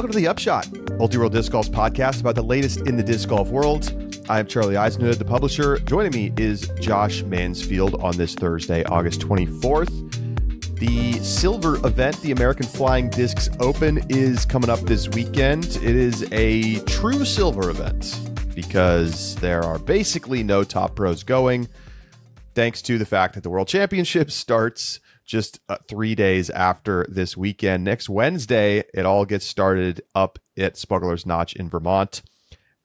Welcome to the Upshot, Multi-World Disc Golf's podcast about the latest in the disc golf world. I'm Charlie Eisenhood, the publisher. Joining me is Josh Mansfield on this Thursday, August 24th. The Silver event, the American Flying Discs Open, is coming up this weekend. It is a true Silver event because there are basically no top pros going, thanks to the fact that the World Championships starts just 3 days after this weekend. Next Wednesday, it all gets started up at Smuggler's Notch in Vermont.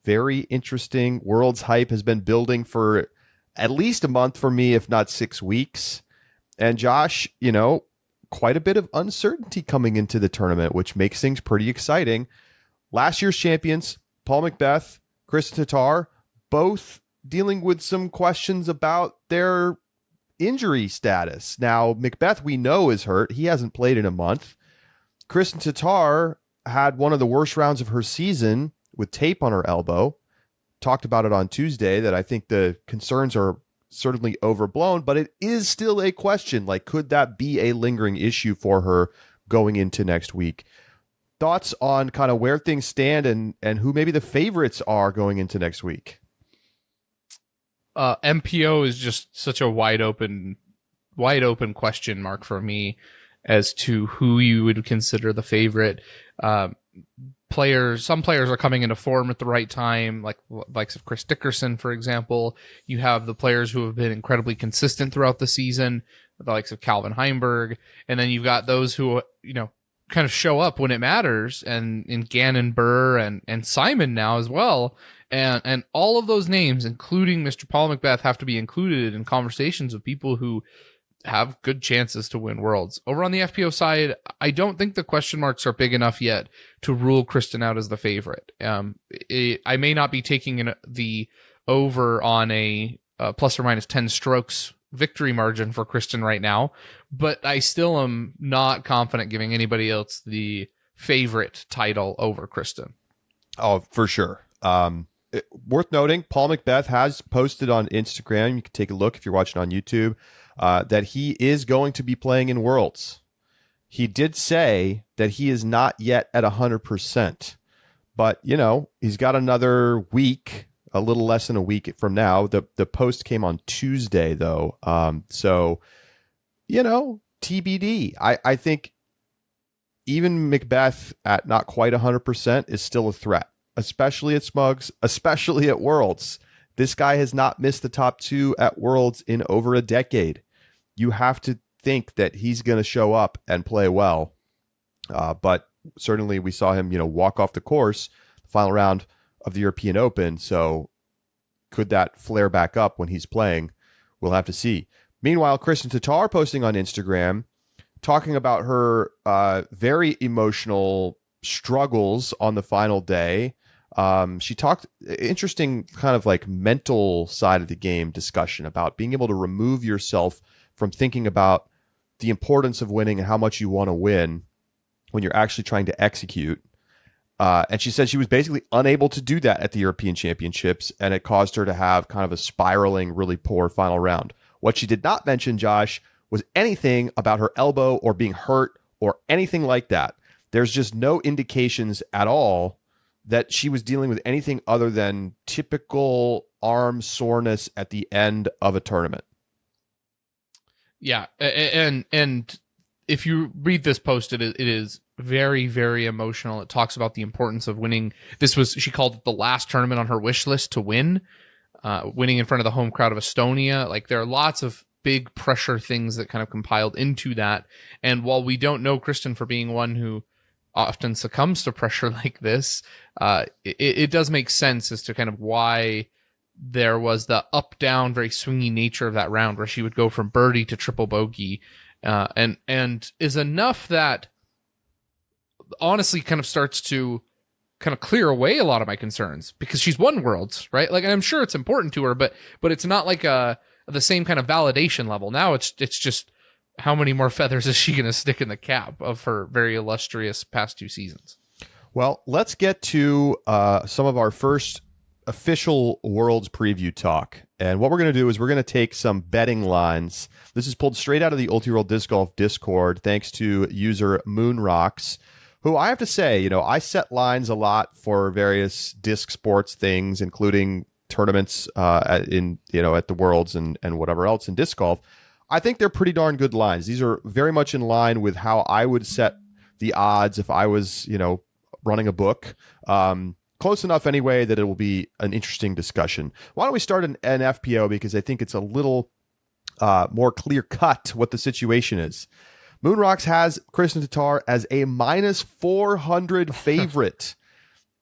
Very interesting. World's hype has been building for at least a month for me, if not 6 weeks. And Josh, quite a bit of uncertainty coming into the tournament, which makes things pretty exciting. Last year's champions, Paul McBeth, Kristin Tattar, both dealing with some questions about their injury status. Now, McBeth, we know, is hurt. He hasn't played in a month. Kristin Tattar had one of the worst rounds of her season with tape on her elbow. Talked about it on Tuesday that I think the concerns are certainly overblown, but it is still a question. Like, could that be a lingering issue for her going into next week? Thoughts on kind of where things stand and who maybe the favorites are going into next week? MPO is just such a wide open question mark for me as to who you would consider the favorite. Some players are coming into form at the right time, like likes of Chris Dickerson, for example. You have the players who have been incredibly consistent throughout the season, the likes of Calvin Heimberg, and then you've got those who, kind of show up when it matters, and in Gannon Burr and Simon now as well. And all of those names, including Mr. Paul McBeth, have to be included in conversations with people who have good chances to win Worlds. Over on the FPO side, I don't think the question marks are big enough yet to rule Kristin out as the favorite. I may not be taking the over on a plus or minus 10 strokes victory margin for Kristin right now, but I still am not confident giving anybody else the favorite title over Kristin. Oh, for sure. Worth noting, Paul McBeth has posted on Instagram, you can take a look if you're watching on YouTube, that he is going to be playing in Worlds. He did say that he is not yet at 100%, but, he's got another week, a little less than a week from now. The post came on Tuesday, though. So, TBD. I think even McBeth at not quite 100% is still a threat, especially at Smugs, especially at Worlds. This guy has not missed the top two at Worlds in over a decade. You have to think that he's going to show up and play well. But certainly we saw him, walk off the course, the final round of the European Open. So could that flare back up when he's playing? We'll have to see. Meanwhile, Kristin Tattar posting on Instagram, talking about her very emotional struggles on the final day. She talked interesting kind of like mental side of the game discussion about being able to remove yourself from thinking about the importance of winning and how much you want to win when you're actually trying to execute. And she said she was basically unable to do that at the European Championships, and it caused her to have kind of a spiraling, really poor final round. What she did not mention, Josh, was anything about her elbow or being hurt or anything like that. There's just no indications at all that she was dealing with anything other than typical arm soreness at the end of a tournament. Yeah, and if you read this post, it is very, very emotional. It talks about the importance of winning. She called it the last tournament on her wish list to win, winning in front of the home crowd of Estonia. Like, there are lots of big pressure things that kind of compiled into that. And while we don't know Kristin for being one who often succumbs to pressure like this, it does make sense as to kind of why there was the up-down, very swingy nature of that round where she would go from birdie to triple bogey, and is enough that honestly kind of starts to kind of clear away a lot of my concerns, because she's won Worlds, right? Like, and I'm sure it's important to her, but it's not like the same kind of validation level. Now it's just how many more feathers is she going to stick in the cap of her very illustrious past two seasons? Well, let's get to some of our first official Worlds preview talk. And what we're going to do is we're going to take some betting lines. This is pulled straight out of the Multi-World Disc Golf Discord, thanks to user Moonrocks, who I have to say, I set lines a lot for various disc sports things, including tournaments at the Worlds and whatever else in disc golf. I think they're pretty darn good lines. These are very much in line with how I would set the odds if I was, running a book. Close enough anyway that it will be an interesting discussion. Why don't we start an FPO, because I think it's a little more clear cut what the situation is. Moonrocks has Kristin Tattar as a minus 400 favorite,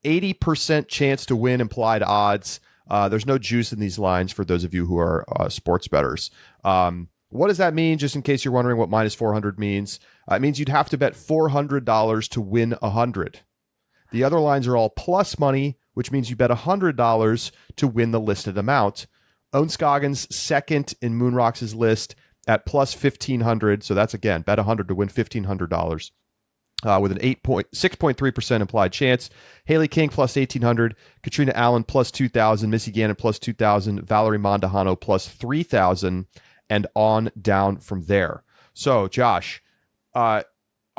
80% chance to win implied odds. There's no juice in these lines for those of you who are sports bettors. What does that mean? Just in case you're wondering what minus 400 means, it means you'd have to bet $400 to win 100. The other lines are all plus money, which means you bet $100 to win the listed amount. Ohn Scoggins second in Moonrocks' list at plus 1,500. So that's, again, bet 100 to win $1,500 with an 6.3% implied chance. Haley King plus 1,800. Katrina Allen plus 2,000. Missy Gannon plus 2,000. Valerie Mondahano plus 3,000. And on down from there. So, Josh, are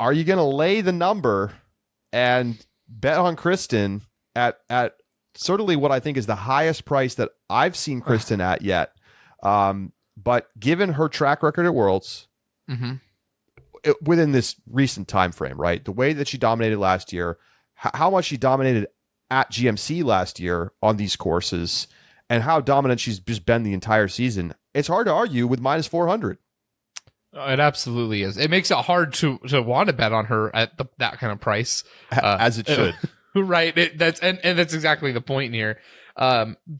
you going to lay the number and bet on Kristin at certainly what I think is the highest price that I've seen Kristin at yet? But given her track record at Worlds, within this recent time frame, right? The way that she dominated last year, how much she dominated at GMC last year on these courses, and how dominant she's just been the entire season, it's hard to argue with minus 400. It absolutely is. It makes it hard to want to bet on her at that kind of price, as it should. Right. That's exactly the point here.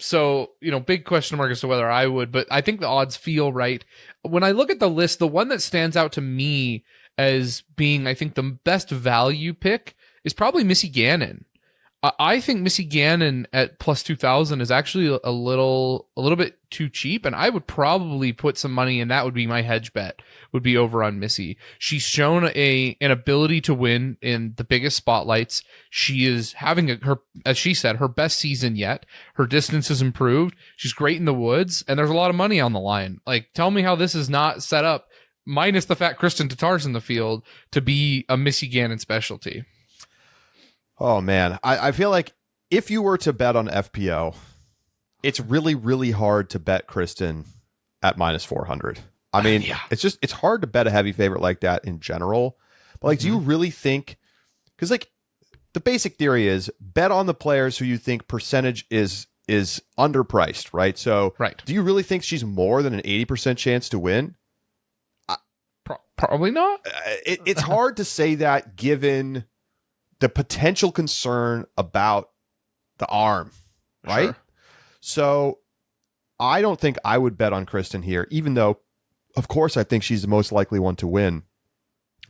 So, big question mark as to whether I would, but I think the odds feel right. When I look at the list, the one that stands out to me as being, I think, the best value pick is probably Missy Gannon. I think Missy Gannon at plus 2,000 is actually a little bit too cheap, and I would probably put some money, and that would be my hedge bet, would be over on Missy. She's shown an ability to win in the biggest spotlights. She is having as she said, her best season yet. Her distance has improved. She's great in the woods, and there's a lot of money on the line. Like, tell me how this is not set up, minus the fact Kristin Tattar's in the field, to be a Missy Gannon specialty. Oh, man. I feel like if you were to bet on FPO, it's really, really hard to bet Kristin at minus 400. I mean, it's hard to bet a heavy favorite like that in general. But, like, do you really think... Because, like, the basic theory is bet on the players who you think percentage is underpriced, right? So, right. Do you really think she's more than an 80% chance to win? Probably not. It's hard to say that given the potential concern about the arm, right? Sure. So I don't think I would bet on Kristin here, even though, of course, I think she's the most likely one to win.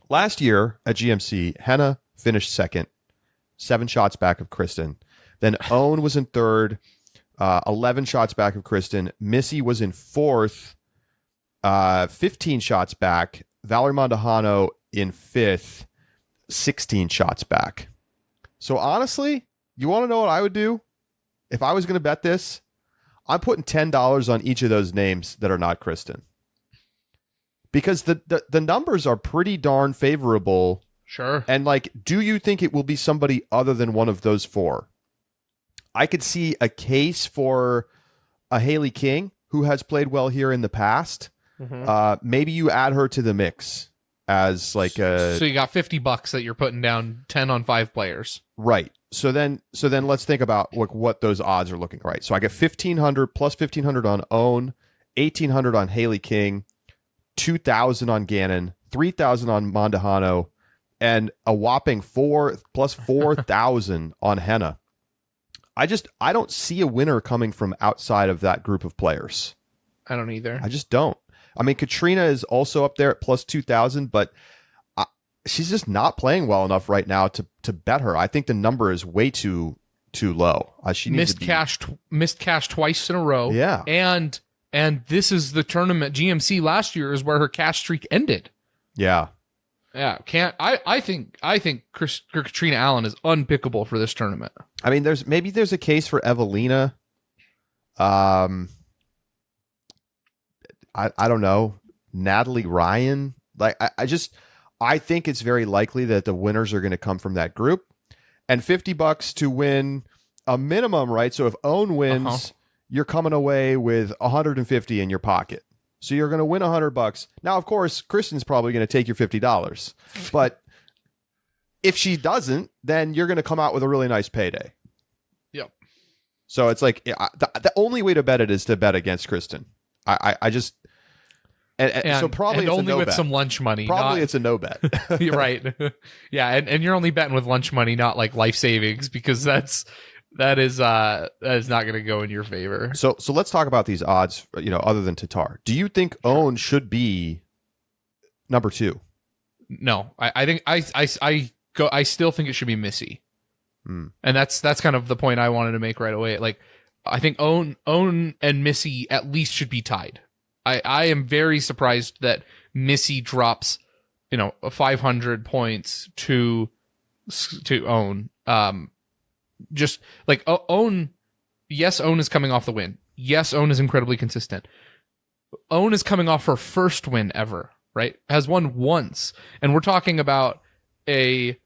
Last year at GMC, Henna finished second, 7 shots back of Kristin. Then Ohn was in third, 11 shots back of Kristin. Missy was in fourth, 15 shots back. Valerie Mondahano in fifth, 16 shots back. So honestly, you want to know what I would do if I was going to bet this? I'm putting $10 on each of those names that are not Kristin, because the numbers are pretty darn favorable. Sure. And like, do you think it will be somebody other than one of those four? I could see a case for a Haley King, who has played well here in the past. Maybe you add her to the mix as like a... So you got $50 that you're putting down, 10 on 5 players. Right. So then let's think about what those odds are looking like. So I get 1,500 plus 1,500 on Ohn, 1,800 on Haley King, 2,000 on Gannon, 3,000 on Mondahano, and a whopping 4 plus 4,000 on Henna. I don't see a winner coming from outside of that group of players. I don't either. I just don't. I mean, Katrina is also up there at plus 2,000, but she's just not playing well enough right now to bet her. I think the number is way too low. She needs missed cash twice in a row. Yeah, and this is the tournament. GMC last year is where her cash streak ended. Yeah. I think Katrina Allen is unpickable for this tournament. I mean, there's a case for Evelina. I don't know, Natalie Ryan. Like, I think it's very likely that the winners are going to come from that group. And $50 to win a minimum, right? So if Ohn wins, you're coming away with $150 in your pocket. So you're going to win $100. Now, of course, Kristen's probably going to take your $50. But if she doesn't, then you're going to come out with a really nice payday. Yep. So it's like the only way to bet it is to bet against Kristen. I just and so probably and it's only a no with bet. Some lunch money. Probably it's a no bet. You're right. Yeah, and you're only betting with lunch money, not like life savings, because that is not going to go in your favor. So let's talk about these odds. Other than Tatar, do you think Ohn should be number 2? No, I think I still think it should be Missy, and that's kind of the point I wanted to make right away. Like, I think Ohn and Missy at least should be tied. I am very surprised that Missy drops, 500 points to Ohn. Just like Ohn, yes, Ohn is coming off the win. Yes, Ohn is incredibly consistent. Ohn is coming off her first win ever, right? Has won once, and we're talking about a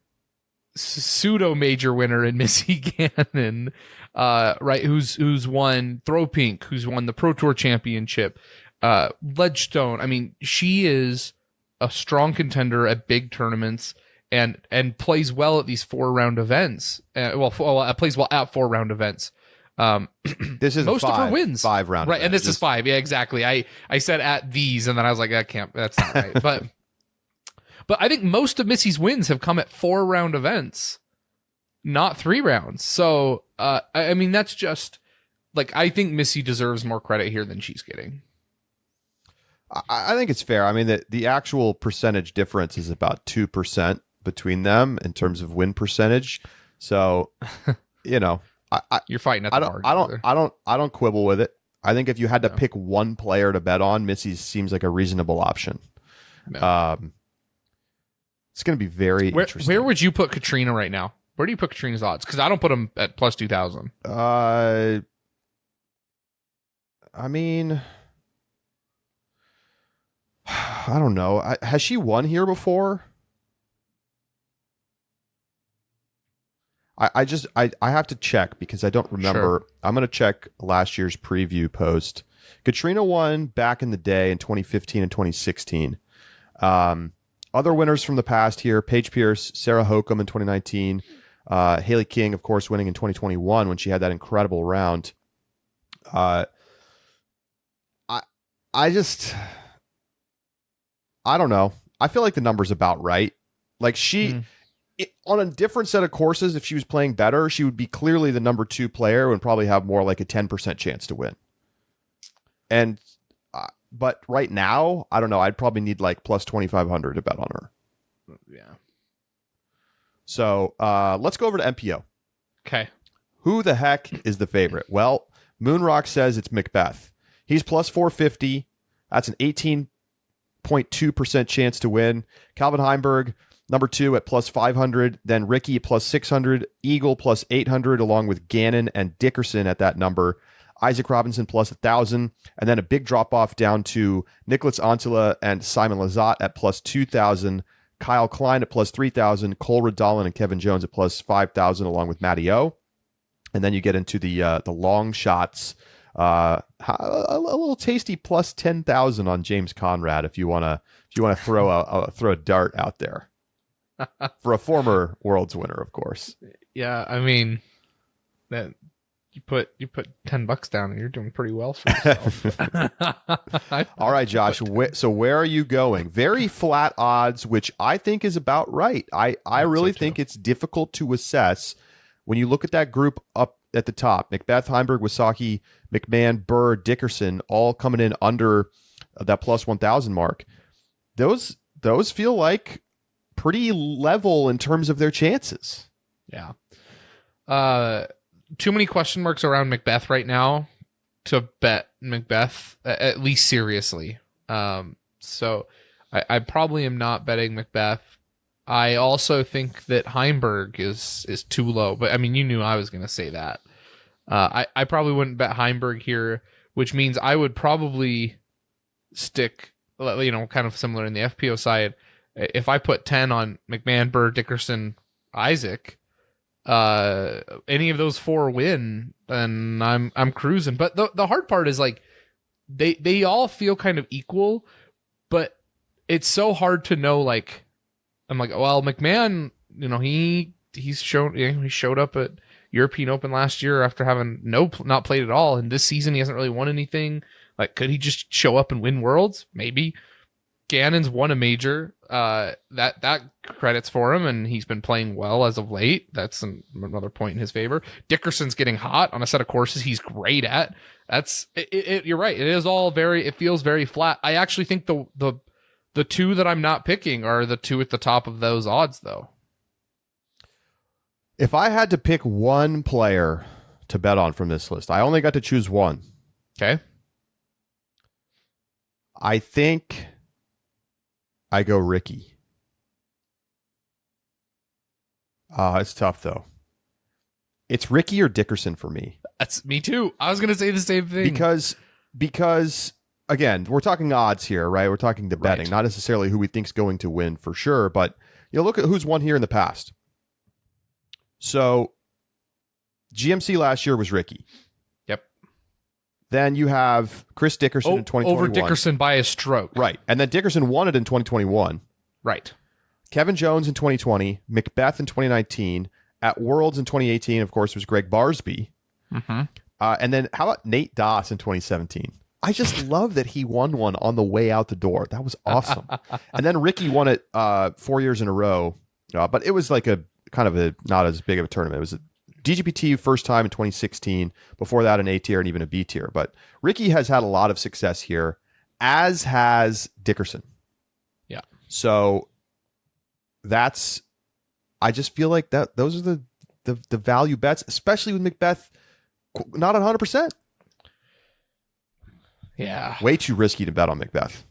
pseudo major winner in Missy Gannon, right? Who's won Throw Pink, who's won the Pro Tour Championship, Ledgestone. I mean, she is a strong contender at big tournaments and plays well at these 4-round events. Plays well at 4-round events. This is most of her wins 5-round, right? And this is 5. Yeah, exactly. I said at these, and then I was like, that's not right. But I think most of Missy's wins have come at 4-round events, not 3 rounds. So, I mean, that's just like, I think Missy deserves more credit here than she's getting. I think it's fair. I mean, the actual percentage difference is about 2% between them in terms of win percentage. So, you're fighting at the margin. I don't quibble with it. I think if you had to pick one player to bet on, Missy seems like a reasonable option. No. It's going to be very interesting. Where would you put Katrina right now? Where do you put Katrina's odds? Because I don't put them at plus 2,000. I mean, I don't know. Has she won here before? I have to check because I don't remember. Sure. I'm going to check last year's preview post. Katrina won back in the day in 2015 and 2016. Other winners from the past here: Paige Pierce, Sarah Hokum in 2019, Haley King, of course, winning in 2021 when she had that incredible round. I don't know. I feel like the number's about right. Like on a different set of courses, if she was playing better, she would be clearly the number 2 player and probably have more like a 10% chance to win. And but right now, I don't know. I'd probably need like plus 2,500 to bet on her. Yeah. So let's go over to MPO. Okay. Who the heck is the favorite? Well, Moonrock says it's Macbeth. He's plus 450. That's an 18.2% chance to win. Calvin Heimberg, number 2 at plus 500. Then Ricky plus 600. Eagle plus 800, along with Gannon and Dickerson at that number. Isaac Robinson plus 1,000, and then a big drop-off down to Nicholas Antila and Simon Lizotte at plus 2,000, Kyle Klein at plus 3,000, Cole Redolin and Kevin Jones at plus 5,000, along with Matty O. And then you get into the long shots, a little tasty plus 10,000 on James Conrad if you want to throw a dart out there for a former Worlds winner, of course. Yeah, I mean that. You put $10 down and you're doing pretty well for yourself. All right, Josh. So where are you going? Very flat odds, which I think is about right. I really think it's difficult to assess when you look at that group up at the top. Macbeth, Heimberg, Wysocki, McMahon, Burr, Dickerson, all coming in under that plus 1,000 mark. Those feel like pretty level in terms of their chances. Yeah. Too many question marks around Macbeth right now to bet Macbeth, at least seriously. So I probably am not betting Macbeth. I also think that Heimberg is too low, but I mean, you knew I was going to say that. I probably wouldn't bet Heimberg here, which means I would probably stick, kind of similar in the FPO side, if I put 10 on McMahon, Bird, Dickerson, Isaac, any of those 4 win, then I'm cruising. But the hard part is like they all feel kind of equal, but it's so hard to know. Like I'm like, well, McMahon, he showed up at European Open last year after having not played at all, and this season he hasn't really won anything. Like, could he just show up and win Worlds? Maybe. Gannon's won a major. That credits for him, and he's been playing well as of late. That's another point in his favor. Dickerson's getting hot on a set of courses he's great at. That's it. You're right. It is all it feels very flat. I actually think the 2 that I'm not picking are the 2 at the top of those odds, though. If I had to pick one player to bet on from this list, I only got to choose one. Okay. I think I go Ricky. It's tough, though. It's Ricky or Dickerson for me. That's me too. I was going to say the same thing. Because again, we're talking odds here, right? We're talking the betting, not necessarily who we think's going to win for sure. But look at who's won here in the past. So GMC last year was Ricky. Yep. Then you have Chris Dickerson in 2021. Over Dickerson by a stroke. Right. And then Dickerson won it in 2021. Right. Kevin Jones in 2020. Macbeth in 2019. At Worlds in 2018, of course, was Greg Barsby. Mm-hmm. And then how about Nate Doss in 2017? I just love that he won one on the way out the door. That was awesome. And then Ricky won it 4 years in a row. But it was like a kind of a not as big of a tournament. It was a DGPT first time in 2016. Before that, an A tier and even a B tier. But Ricky has had a lot of success here, as has Dickerson. Yeah. So I just feel like that those are the value bets, especially with Macbeth not at 100%. Yeah. Way too risky to bet on Macbeth.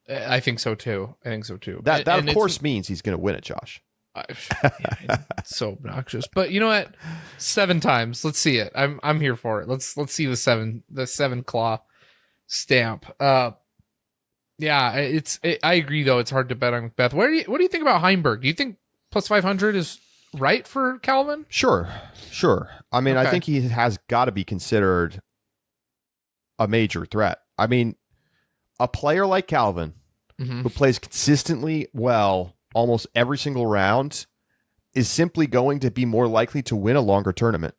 I think so too. That of course means he's going to win it, Josh. It's so obnoxious. But you know what? 7 times. Let's see it. I'm here for it. Let's see the 7 claw stamp. I agree though. It's hard to bet on Macbeth. What do you think about Heimberg? Do you think plus 500 is right for Calvin? Sure. I mean, okay. I think he has got to be considered a major threat. I mean, a player like Calvin, who plays consistently well almost every single round, is simply going to be more likely to win a longer tournament.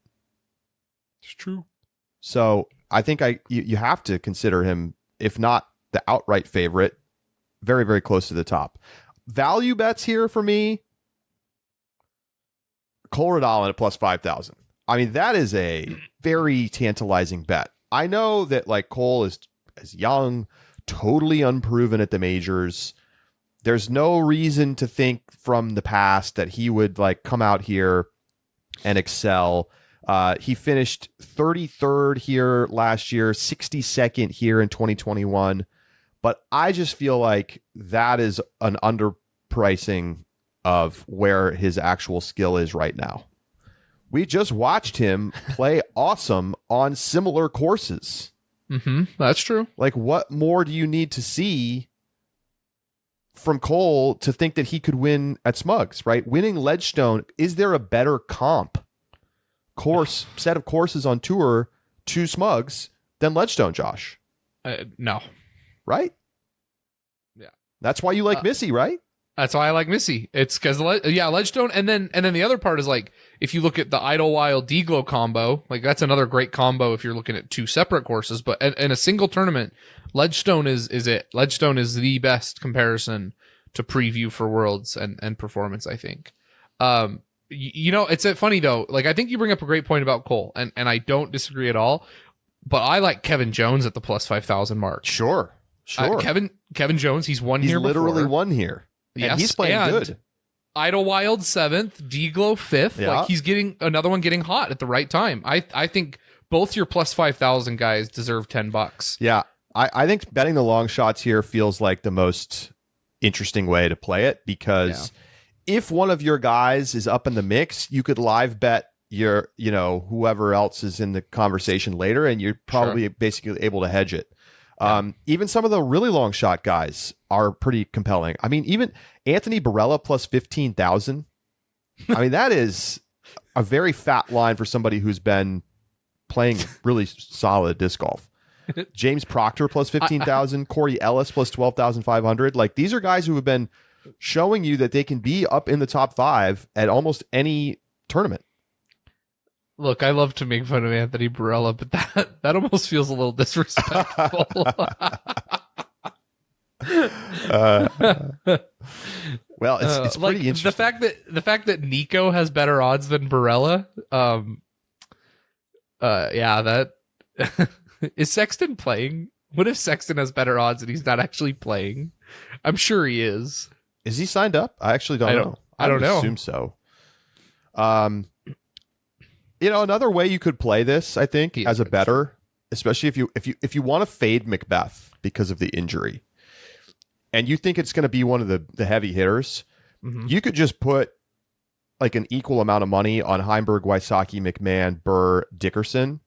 It's true. So I think you have to consider him, if not the outright favorite, very, very close to the top. Value bets here for me, Cole Redalen at plus 5,000. I mean, that is a very tantalizing bet. I know that like Cole is young, totally unproven at the majors. There's no reason to think from the past that he would like come out here and excel. He finished 33rd here last year, 62nd here in 2021. But I just feel like that is an underpricing of where his actual skill is right now. We just watched him play awesome on similar courses. That's true. Like, what more do you need to see from Cole to think that he could win at Smugs, right? Winning Ledgestone, is there a better comp set of courses on tour to Smugs than Ledgestone, Josh? No. Right? Yeah. That's why you like Missy, right? That's why I like Missy. It's because Ledgestone, and then the other part is like if you look at the Idlewild DGLO combo, like that's another great combo if you're looking at 2 separate courses. But in a single tournament, Ledgestone is it. Ledgestone is the best comparison to preview for Worlds and performance, I think. It's funny though. Like I think you bring up a great point about Cole, and I don't disagree at all. But I like Kevin Jones at the plus 5,000 mark. Sure. Kevin Jones, he's won here. He's literally won here. Yes, and he's playing good. Idlewild 7th, DGLO 5th. Yeah. Like he's getting another one getting hot at the right time. I think both your plus 5,000 guys deserve $10. Yeah. I think betting the long shots here feels like the most interesting way to play it, because if one of your guys is up in the mix, you could live bet your, whoever else is in the conversation later, and you're probably basically able to hedge it. Even some of the really long shot guys are pretty compelling. I mean, even Anthony Barella plus 15,000. I mean, that is a very fat line for somebody who's been playing really solid disc golf. James Proctor plus 15,000, Corey Ellis plus 12,500. Like, these are guys who have been showing you that they can be up in the top 5 at almost any tournament. Look, I love to make fun of Anthony Barella, but that almost feels a little disrespectful. Well, it's like, pretty interesting. The fact that Nico has better odds than Barella. That is Sexton playing? What if Sexton has better odds and he's not actually playing? I'm sure he is. Is he signed up? I actually don't know. I don't know. Assume so. Another way you could play this, I think, as a bettor, especially if you want to fade Macbeth because of the injury, and you think it's going to be one of the heavy hitters, you could just put like an equal amount of money on Heimberg, Wysocki, McMahon, Burr, Dickerson,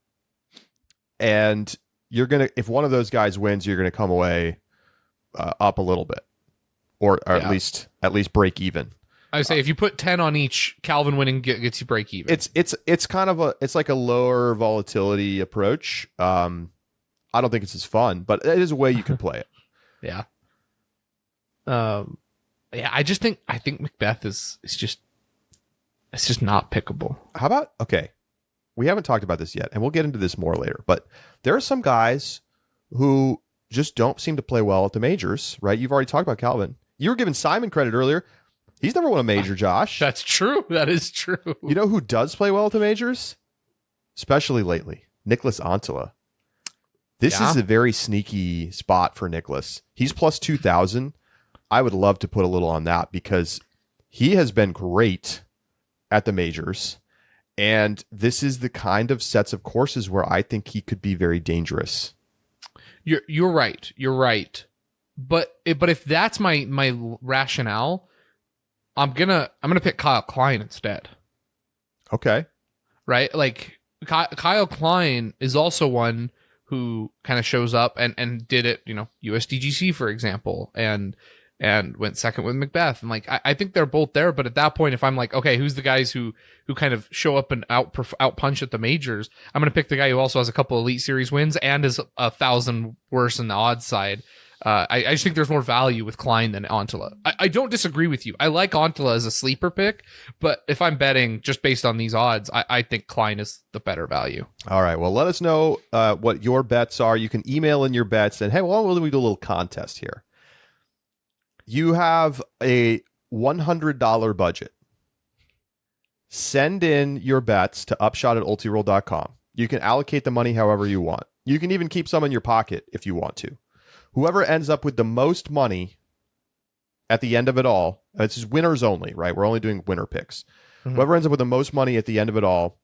and if one of those guys wins, you're gonna come away up a little bit, or at least break even. I would say if you put 10 on each, Calvin winning gets you break even. It's kind of it's like a lower volatility approach. I don't think it's as fun, but it is a way you can play it. Yeah. I think Macbeth is just not pickable. How about, okay, we haven't talked about this yet, and we'll get into this more later, but there are some guys who just don't seem to play well at the majors, right? You've already talked about Calvin. You were giving Simon credit earlier. He's never won a major, Josh. That's true. That is true. You know who does play well at the majors? Especially lately. Nicholas Antila. This is a very sneaky spot for Nicholas. He's plus 2,000. I would love to put a little on that because he has been great at the majors. And this is the kind of sets of courses where I think he could be very dangerous. You're right. You're right. But if that's my rationale, I'm gonna pick Kyle Klein instead. Okay. Right? Like Kyle Klein is also one who kind of shows up and did it, USDGC, for example, and went second with Macbeth. And like, I think they're both there, but at that point, if I'm like, okay, who's the guys who kind of show up and out punch at the majors, I'm going to pick the guy who also has a couple Elite Series wins and is 1,000 worse in the odds side. I just think there's more value with Klein than Antila. I don't disagree with you. I like Antila as a sleeper pick, but if I'm betting just based on these odds, I think Klein is the better value. All right. Well, let us know what your bets are. You can email in your bets and, hey, well, we do a little contest here. You have a $100 budget. Send in your bets to upshot@ultiroll.com. You can allocate the money however you want. You can even keep some in your pocket if you want to. Whoever ends up with the most money at the end of it all, this is winners only, right? We're only doing winner picks. Mm-hmm. Whoever ends up with the most money at the end of it all,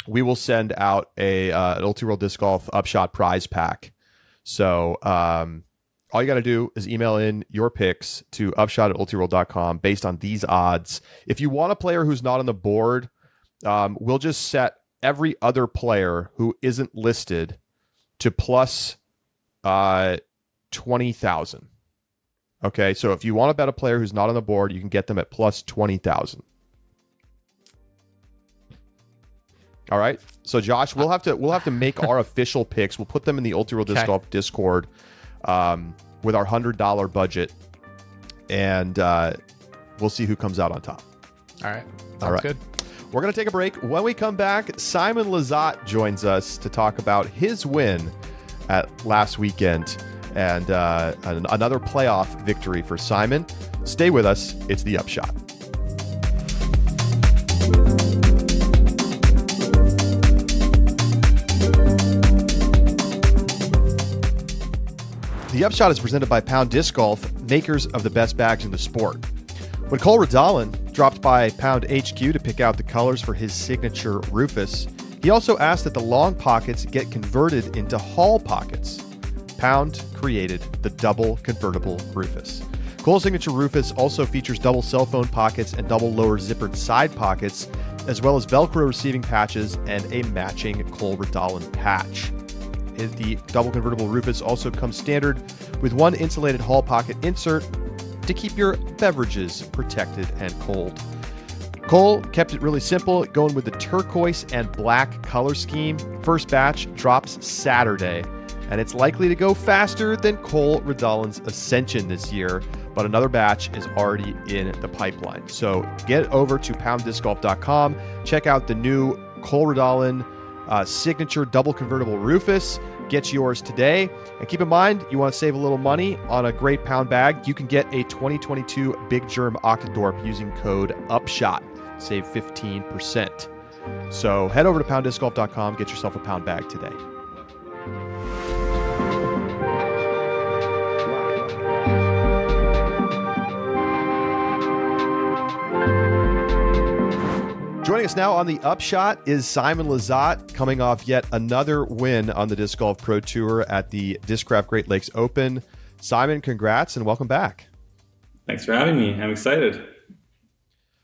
we will send out an Ultiroll Disc Golf Upshot prize pack. So all you got to do is email in your picks to upshot@ultiroll.com based on these odds. If you want a player who's not on the board, we'll just set every other player who isn't listed to plus 20,000. Okay, so if you want to bet a player who's not on the board, you can get them at plus 20,000. All right. So Josh, we'll have to make our official picks. We'll put them in the Ultiroll Disc Golf Discord with our $100 budget, and we'll see who comes out on top. All right. Sounds good. We're going to take a break. When we come back, Simon Lizotte joins us to talk about his win at last weekend and another playoff victory for Simon. Stay with us. It's The Upshot. The Upshot is presented by Pound Disc Golf, makers of the best bags in the sport. When Cole Redallen dropped by Pound HQ to pick out the colors for his signature Rufus, he also asked that the long pockets get converted into Hall pockets. Pound created the double convertible Rufus. Cole's signature Rufus also features double cell phone pockets and double lower zippered side pockets, as well as Velcro receiving patches and a matching Cole Redallen patch. The double convertible Rufus also comes standard with one insulated hall pocket insert to keep your beverages protected and cold. Cole kept it really simple, going with the turquoise and black color scheme. First batch drops Saturday, and it's likely to go faster than Cole Redollen's Ascension this year, but another batch is already in the pipeline. So get over to pounddiscgolf.com, check out the new Cole Redollen signature double convertible Rufus. Get yours today. And keep in mind, you want to save a little money on a great pound bag. You can get a 2022 Big Germ Octadorp using code UPSHOT. Save 15%. So head over to pounddiscgolf.com, get yourself a pound bag today. Joining us now on the Upshot is Simon Lizotte, coming off yet another win on the Disc Golf Pro Tour at the Discraft Great Lakes Open. Simon, congrats and welcome back. Thanks for having me. I'm excited.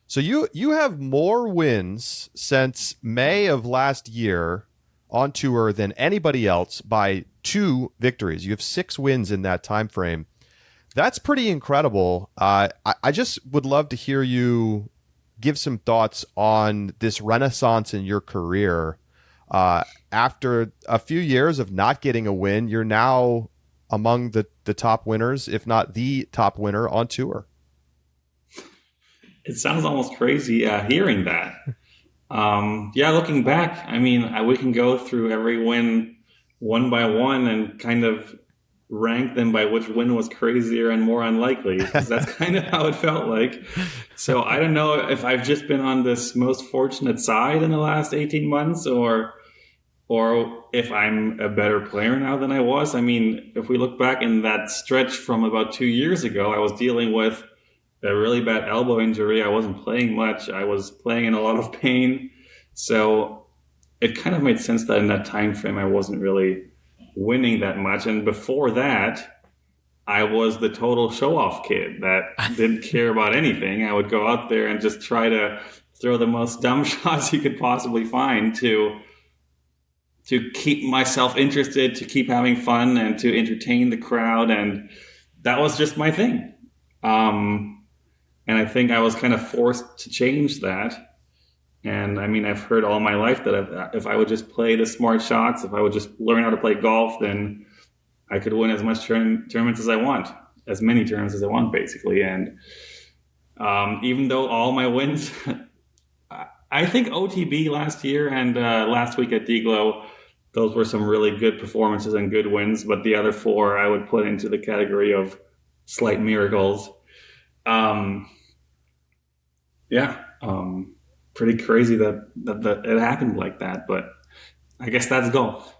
So you have more wins since May of last year on tour than anybody else by 2 victories. You have 6 wins in that time frame. That's pretty incredible. I just would love to hear you give some thoughts on this renaissance in your career. After a few years of not getting a win, you're now among the top winners, if not the top winner on tour. It sounds almost crazy hearing that. Looking back, I mean, we can go through every win one by one and kind of rank them by which win was crazier and more unlikely, because that's kind of how it felt like. So I don't know if I've just been on this most fortunate side in the last 18 months or if I'm a better player now than I was. I mean, if we look back in that stretch from about 2 years ago, I was dealing with a really bad elbow injury. I wasn't playing much. I was playing in a lot of pain. So it kind of made sense that in that time frame, I wasn't really winning that much. And before that, I was the total show-off kid that didn't care about anything. I would go out there and just try to throw the most dumb shots you could possibly find to keep myself interested, to keep having fun, and to entertain the crowd. And that was just my thing. And I think I was kind of forced to change that. And I mean, I've heard all my life that if I would just play the smart shots, if I would just learn how to play golf, then I could win as much tournaments as I want, as many tournaments as I want, basically. And even though all my wins, I think OTB last year and last week at DGLO, those were some really good performances and good wins. But the other 4 I would put into the category of slight miracles. Pretty crazy that it happened like that, but I guess that's golf.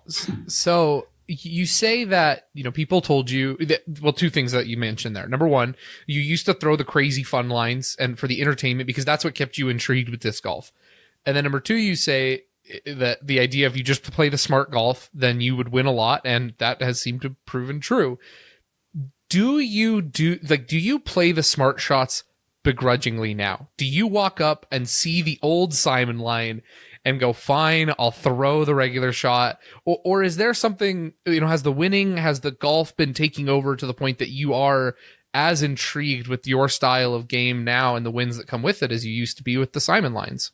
So you say that, people told you that, well, 2 things that you mentioned there. Number 1, you used to throw the crazy fun lines and for the entertainment, because that's what kept you intrigued with disc golf. And then number 2, you say that the idea of you just play the smart golf, then you would win a lot. And that has seemed to have proven true. Do you play the smart shots begrudgingly now? Do you walk up and see the old Simon line and go, fine, I'll throw the regular shot? Or is there something, has the golf been taking over to the point that you are as intrigued with your style of game now and the wins that come with it as you used to be with the Simon lines?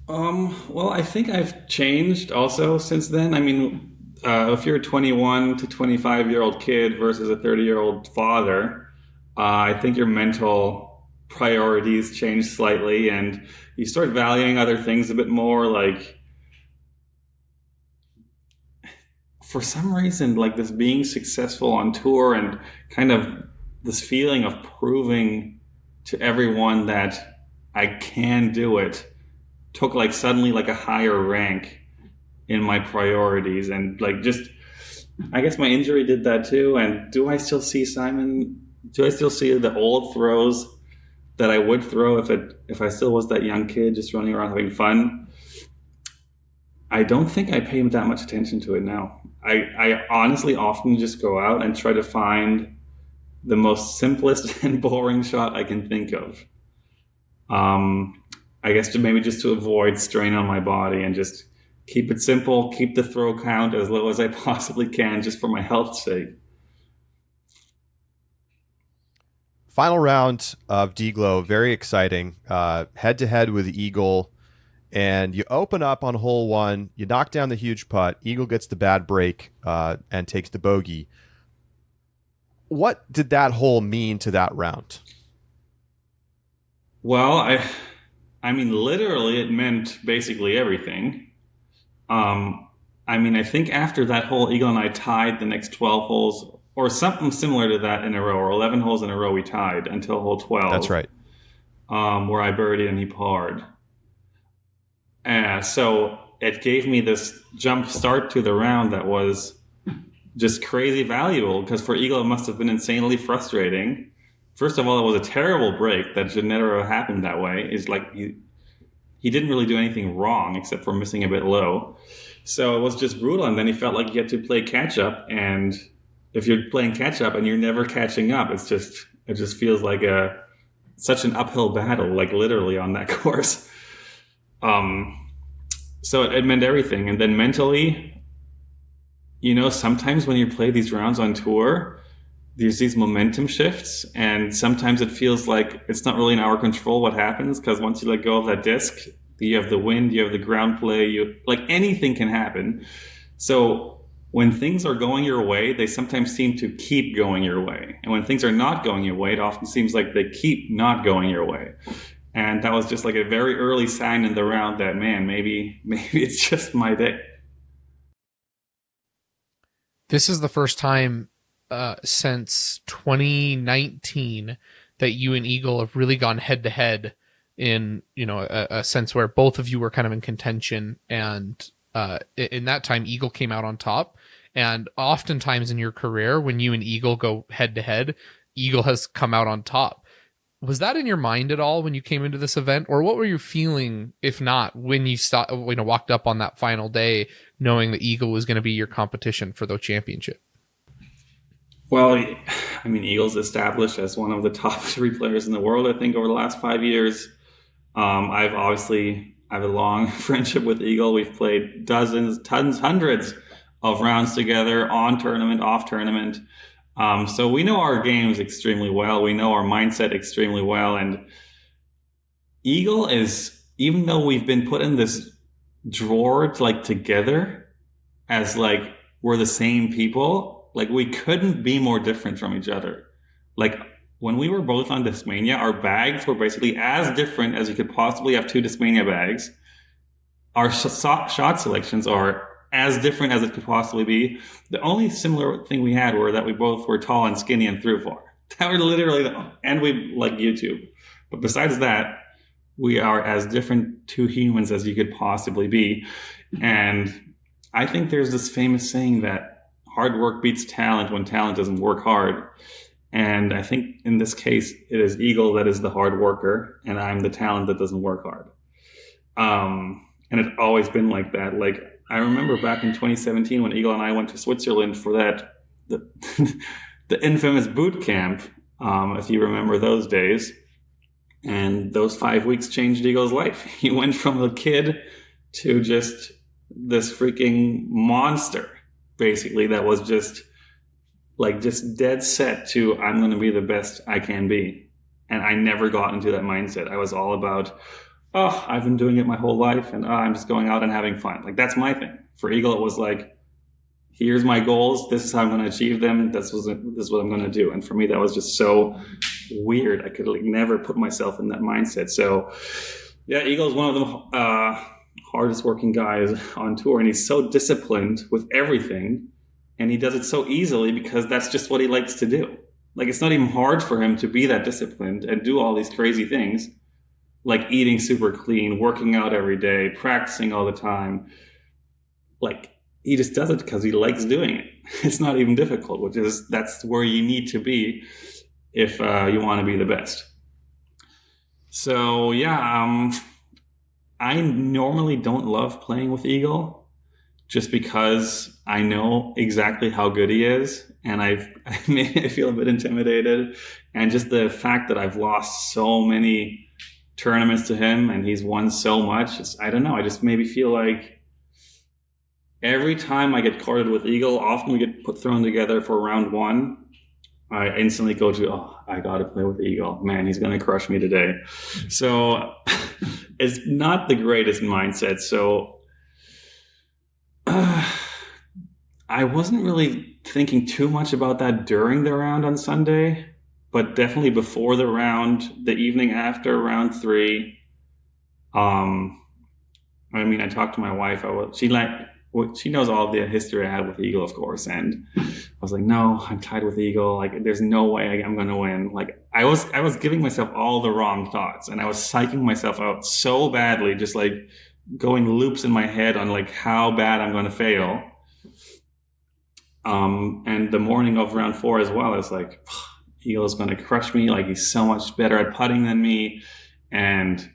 Well, I think I've changed also since then. I mean, if you're a 21 to 25-year-old kid versus a 30-year-old father, I think your mental priorities change slightly, and you start valuing other things a bit more. Like, for some reason, like this being successful on tour and kind of this feeling of proving to everyone that I can do it took like suddenly like a higher rank in my priorities. And like, just, I guess my injury did that too. And do I still see the old throws that I would throw if I still was that young kid just running around having fun? I don't think I pay that much attention to it now. I honestly often just go out and try to find the most simplest and boring shot I can think of. I guess maybe just to avoid strain on my body and just keep it simple, keep the throw count as low as I possibly can, just for my health's sake. Final round of DGLO, very exciting. Head-to-head with Eagle, and you open up on hole 1. You knock down the huge putt. Eagle gets the bad break and takes the bogey. What did that hole mean to that round? Well, I mean, literally, it meant basically everything. I think after that hole, Eagle and I tied the next 12 holes, or something similar to that in a row, or 11 holes in a row we tied until hole 12. That's right. Where I birdied and he parred. So it gave me this jump start to the round that was just crazy valuable, because for Eagle it must have been insanely frustrating. First of all, it was a terrible break that should never have happened that way. It's like he didn't really do anything wrong except for missing a bit low. So it was just brutal, and then he felt like he had to play catch up, and if you're playing catch up and you're never catching up, it just feels like such an uphill battle, like literally on that course. So it meant everything. And then mentally, sometimes when you play these rounds on tour, there's these momentum shifts, and sometimes it feels like it's not really in our control what happens, because once you let go of that disc, you have the wind, you have the ground play, like anything can happen. So when things are going your way, they sometimes seem to keep going your way. And when things are not going your way, it often seems like they keep not going your way. And that was just like a very early sign in the round that, man, maybe it's just my day. This is the first time since 2019 that you and Eagle have really gone head to head in, a sense where both of you were kind of in contention, and in that time Eagle came out on top. And oftentimes in your career, when you and Eagle go head to head, Eagle has come out on top. Was that in your mind at all when you came into this event, or what were you feeling, if not, when you walked up on that final day, knowing that Eagle was going to be your competition for the championship? Well, Eagle's established as one of the top 3 players in the world, I think, over the last 5 years. I have a long friendship with Eagle. We've played dozens, tons, hundreds of rounds together, on tournament, off tournament. So we know our games extremely well. We know our mindset extremely well. And Eagle is, even though we've been put in this drawer together as we're the same people, we couldn't be more different from each other. When we were both on Discmania, our bags were basically as different as you could possibly have 2 Discmania bags. Our shot selections are as different as it could possibly be. The only similar thing we had were that we both were tall and skinny and threw far. That were literally, and we like YouTube. But besides that, we are as different 2 humans as you could possibly be. And I think there's this famous saying that hard work beats talent when talent doesn't work hard. And I think in this case, it is Eagle that is the hard worker, and I'm the talent that doesn't work hard. And it's always been like that. I remember back in 2017 when Eagle and I went to Switzerland for the infamous boot camp, if you remember those days. And those 5 weeks changed Eagle's life. He went from a kid to just this freaking monster, basically, that was just dead set to, I'm going to be the best I can be. And I never got into that mindset. I was all about, I've been doing it my whole life, and I'm just going out and having fun. That's my thing. For Eagle, it was here's my goals. This is how I'm going to achieve them. This is what I'm going to do. And for me, that was just so weird. I could never put myself in that mindset. So yeah, Eagle is one of the hardest working guys on tour, and he's so disciplined with everything, and he does it so easily because that's just what he likes to do. It's not even hard for him to be that disciplined and do all these crazy things, like eating super clean, working out every day, practicing all the time. He just does it because he likes doing it. It's not even difficult, that's where you need to be if you want to be the best. So yeah, I normally don't love playing with Eagle just because I know exactly how good he is, and I feel a bit intimidated. And just the fact that I've lost so many tournaments to him and he's won so much, I don't know, I just maybe feel like every time I get carded with eagle, often we get thrown together for round one, I instantly go to, oh, I got to play with eagle. Man, he's going to crush me today. So it's not the greatest mindset. So I wasn't really thinking too much about that during the round on Sunday, but definitely before the round, the evening after round 3. I mean, I talked to my wife. She knows all the history I have with eagle, of course, and I was like, no, I'm tied with eagle. Like, there's no way I'm going to win. Like, I was giving myself all the wrong thoughts, and I was psyching myself out so badly, just like going loops in my head on like how bad I'm going to fail. And the morning of round 4 as well, it's like, eagle is going to crush me. Like, he's so much better at putting than me, and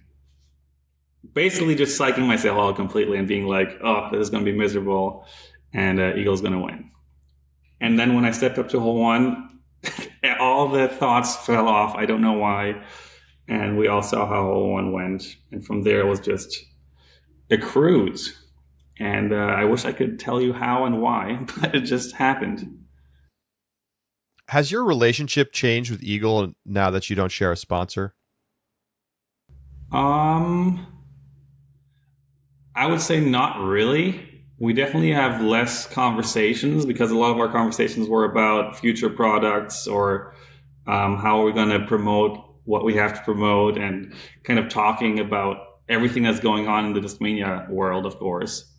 basically just psyching myself out completely and being like, oh, this is going to be miserable, and eagle's going to win. And then when I stepped up to hole 1, all the thoughts fell off. I don't know why. And we all saw how hole 1 went. And from there, it was just a cruise. And I wish I could tell you how and why, but it just happened. Has your relationship changed with eagle now that you don't share a sponsor? I would say not really. We definitely have less conversations because a lot of our conversations were about future products or how are we going to promote what we have to promote, and kind of talking about everything that's going on in the Discmania world, of course.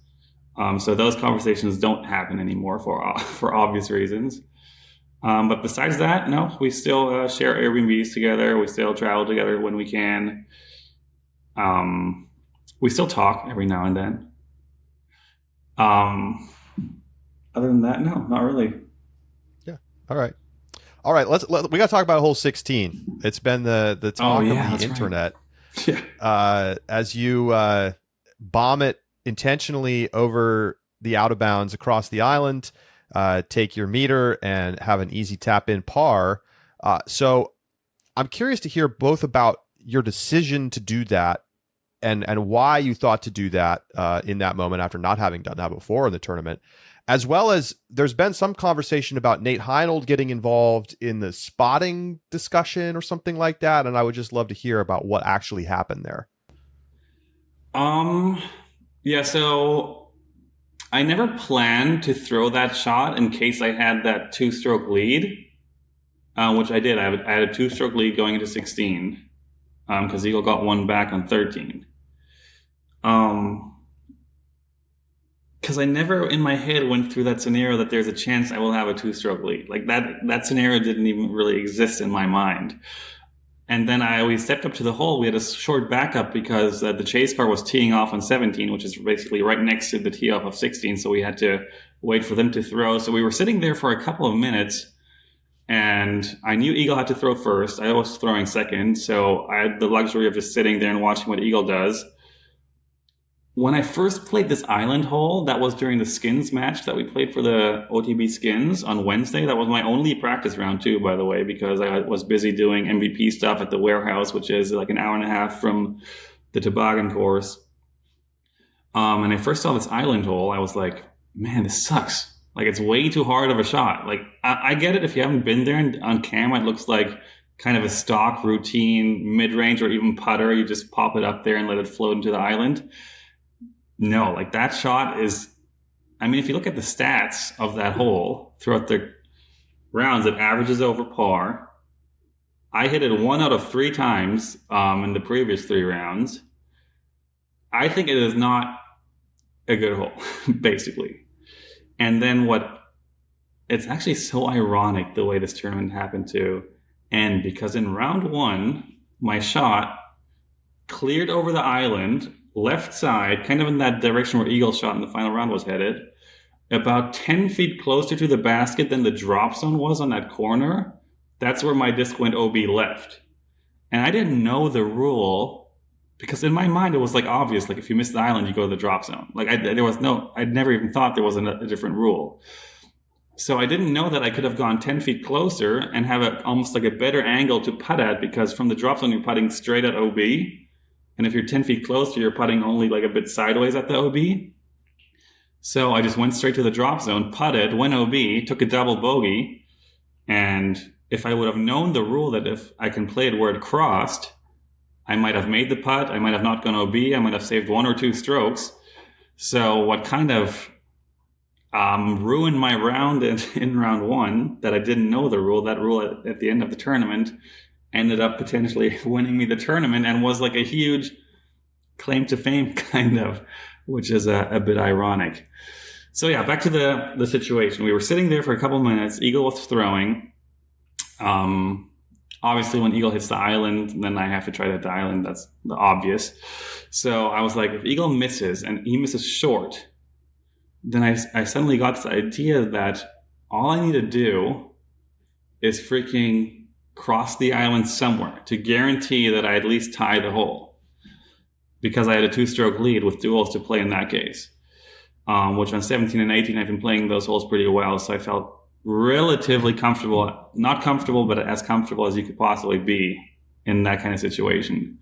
So those conversations don't happen anymore for obvious reasons. But besides that, no, we still share Airbnbs together. We still travel together when we can. We still talk every now and then. Other than that, no, not really. Yeah. All right. We got to talk about hole 16. It's been the talk of the internet. Right. Yeah. As you bomb it intentionally over the out of bounds across the island, take your meter and have an easy tap in par. So I'm curious to hear both about your decision to do that and why you thought to do that in that moment after not having done that before in the tournament, as well as there's been some conversation about Nate Heinold getting involved in the spotting discussion or something like that. And I would just love to hear about what actually happened there. Yeah, so I never planned to throw that shot in case I had that 2-stroke lead, which I did. I had a 2-stroke lead going into 16 because eagle got one back on 13. Because I never in my head went through that scenario that there's a chance I will have a 2-stroke lead. Like that scenario didn't even really exist in my mind. And then we stepped up to the hole. We had a short backup because the chase car was teeing off on 17, which is basically right next to the tee off of 16. So we had to wait for them to throw. So we were sitting there for a couple of minutes, and I knew eagle had to throw first. I was throwing second, so I had the luxury of just sitting there and watching what eagle does. When I first played this island hole, that was during the skins match that we played for the OTB skins on Wednesday. That was my only practice round too, by the way, because I was busy doing MVP stuff at the warehouse, which is like an hour and a half from the toboggan course. And I first saw this island hole. I was like, man, this sucks. Like, it's way too hard of a shot. Like, I get it if you haven't been there, and on camera it looks like kind of a stock routine mid-range or even putter. You just pop it up there and let it float into the island. No, like that shot is, I mean, if you look at the stats of that hole throughout the rounds, it averages over par. I hit it 1 out of 3 times in the previous 3 rounds. I think it is not a good hole, basically. And then it's actually so ironic the way this tournament happened to end, because in round 1, my shot cleared over the island, left side, kind of in that direction where eagle shot in the final round was headed, about 10 feet closer to the basket than the drop zone was on that corner. That's where my disc went OB left. And I didn't know the rule, because in my mind it was like obvious, like if you miss the island, you go to the drop zone. Like I'd never even thought there was a different rule. So I didn't know that I could have gone 10 feet closer and have almost like a better angle to putt at, because from the drop zone you're putting straight at OB. And if you're 10 feet closer, you're putting only like a bit sideways at the OB. So I just went straight to the drop zone, putted, went OB, took a double bogey. And if I would have known the rule that if I can play it where it crossed, I might have made the putt, I might have not gone OB, I might have saved 1 or 2 strokes. So what kind of ruined my round in round 1, that I didn't know the rule, that rule at the end of the tournament, ended up potentially winning me the tournament and was like a huge claim to fame, kind of, which is a bit ironic. So yeah, back to the situation. We were sitting there for a couple of minutes. Eagle was throwing. Obviously, when Eagle hits the island, then I have to try to hit the island. That's the obvious. So I was like, if Eagle misses and he misses short, then I suddenly got this idea that all I need to do is freaking cross the island somewhere to guarantee that I at least tie the hole, because I had a 2-stroke lead with 2 holes to play in that case, which on 17 and 18, I've been playing those holes pretty well. So I felt relatively comfortable, not comfortable, but as comfortable as you could possibly be in that kind of situation.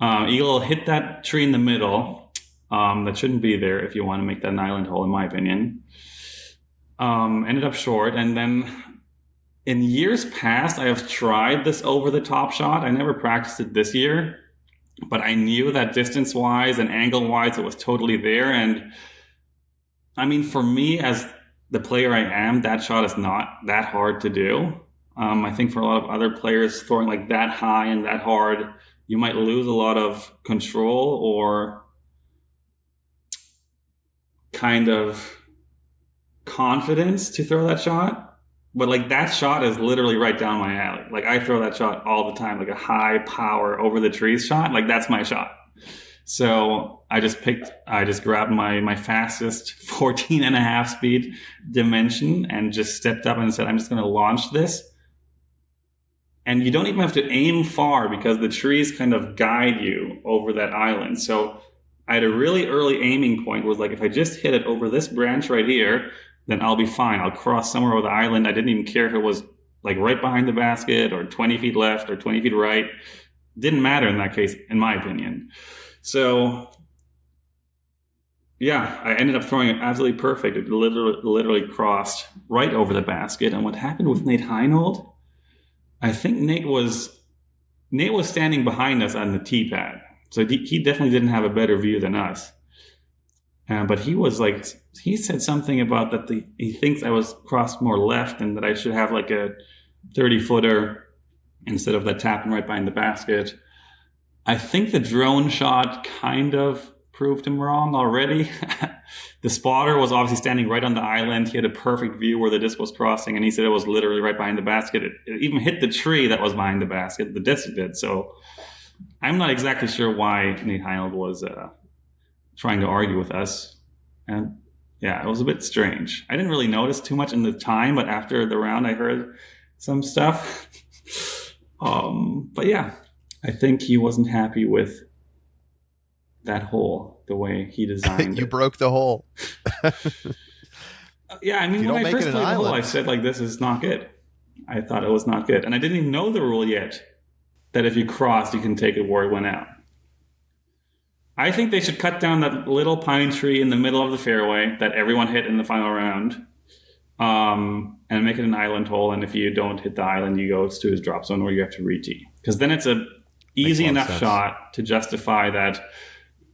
Eagle hit that tree in the middle. That shouldn't be there if you want to make that an island hole, in my opinion. Ended up short. And then in years past, I have tried this over-the-top shot. I never practiced it this year, but I knew that distance-wise and angle-wise, it was totally there. And I mean, for me, as the player I am, that shot is not that hard to do. I think for a lot of other players, throwing like that high and that hard, you might lose a lot of control or kind of confidence to throw that shot. But like that shot is literally right down my alley. Like I throw that shot all the time, like a high power over the trees shot. Like that's my shot. So I just grabbed my fastest 14.5 speed dimension and just stepped up and said, I'm just going to launch this. And you don't even have to aim far because the trees kind of guide you over that island. So I had a really early aiming point, was like, if I just hit it over this branch right here, then I'll be fine. I'll cross somewhere over the island. I didn't even care if it was like right behind the basket or 20 feet left or 20 feet right. Didn't matter in that case, in my opinion. So, yeah, I ended up throwing it absolutely perfect. It literally crossed right over the basket. And what happened with Nate Heinold, I think Nate was standing behind us on the tee pad. So he definitely didn't have a better view than us. But he was like, he said something about that he thinks I was crossed more left and that I should have like a 30-footer instead of that tapping right behind the basket. I think the drone shot kind of proved him wrong already. The spotter was obviously standing right on the island. He had a perfect view where the disc was crossing, and he said it was literally right behind the basket. It even hit the tree that was behind the basket. The disc did. So I'm not exactly sure why Nate Heinold was trying to argue with us. And yeah, it was a bit strange. I didn't really notice too much in the time, but after the round, I heard some stuff. But yeah, I think he wasn't happy with that hole, the way he designed it. You broke the hole. Yeah, I mean, when I first played the hole, I said, like, this is not good. I thought it was not good. And I didn't even know the rule yet, that if you cross, you can take it where it went out. I think they should cut down that little pine tree in the middle of the fairway that everyone hit in the final round, and make it an island hole. And if you don't hit the island, you go to his drop zone where you have to re-tee. Because then it's a easy enough shot to justify that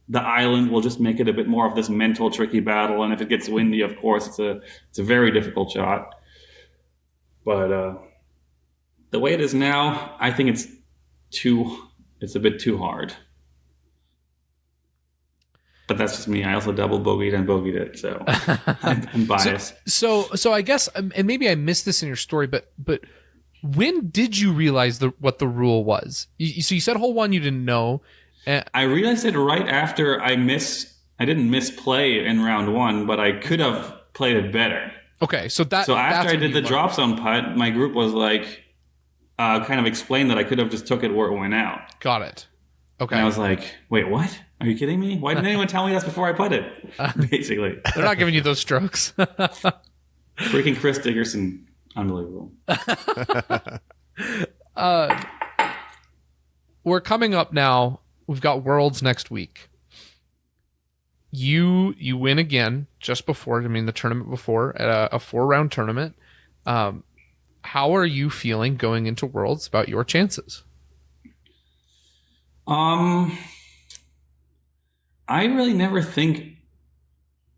the island will just make it a bit more of this mental tricky battle. And if it gets windy, of course, it's a very difficult shot. But the way it is now, I think it's a bit too hard. But that's just me. I also double bogeyed and bogeyed it, so I'm biased. So I guess, and maybe I missed this in your story, but when did you realize what the rule was? So you said hole one you didn't know. I realized it right after I didn't misplay in round one, but I could have played it better. Okay, so after I did the drop zone putt, my group was like, kind of explained that I could have just took it where it went out. Got it. Okay. And I was like, wait, what? Are you kidding me? Why didn't anyone tell me that before I putted? Basically. They're not giving you those strokes. Freaking Chris Dickerson. Unbelievable. We're coming up now. We've got Worlds next week. you win again just before, the tournament before, at a 4-round tournament. How are you feeling going into Worlds about your chances? I really never think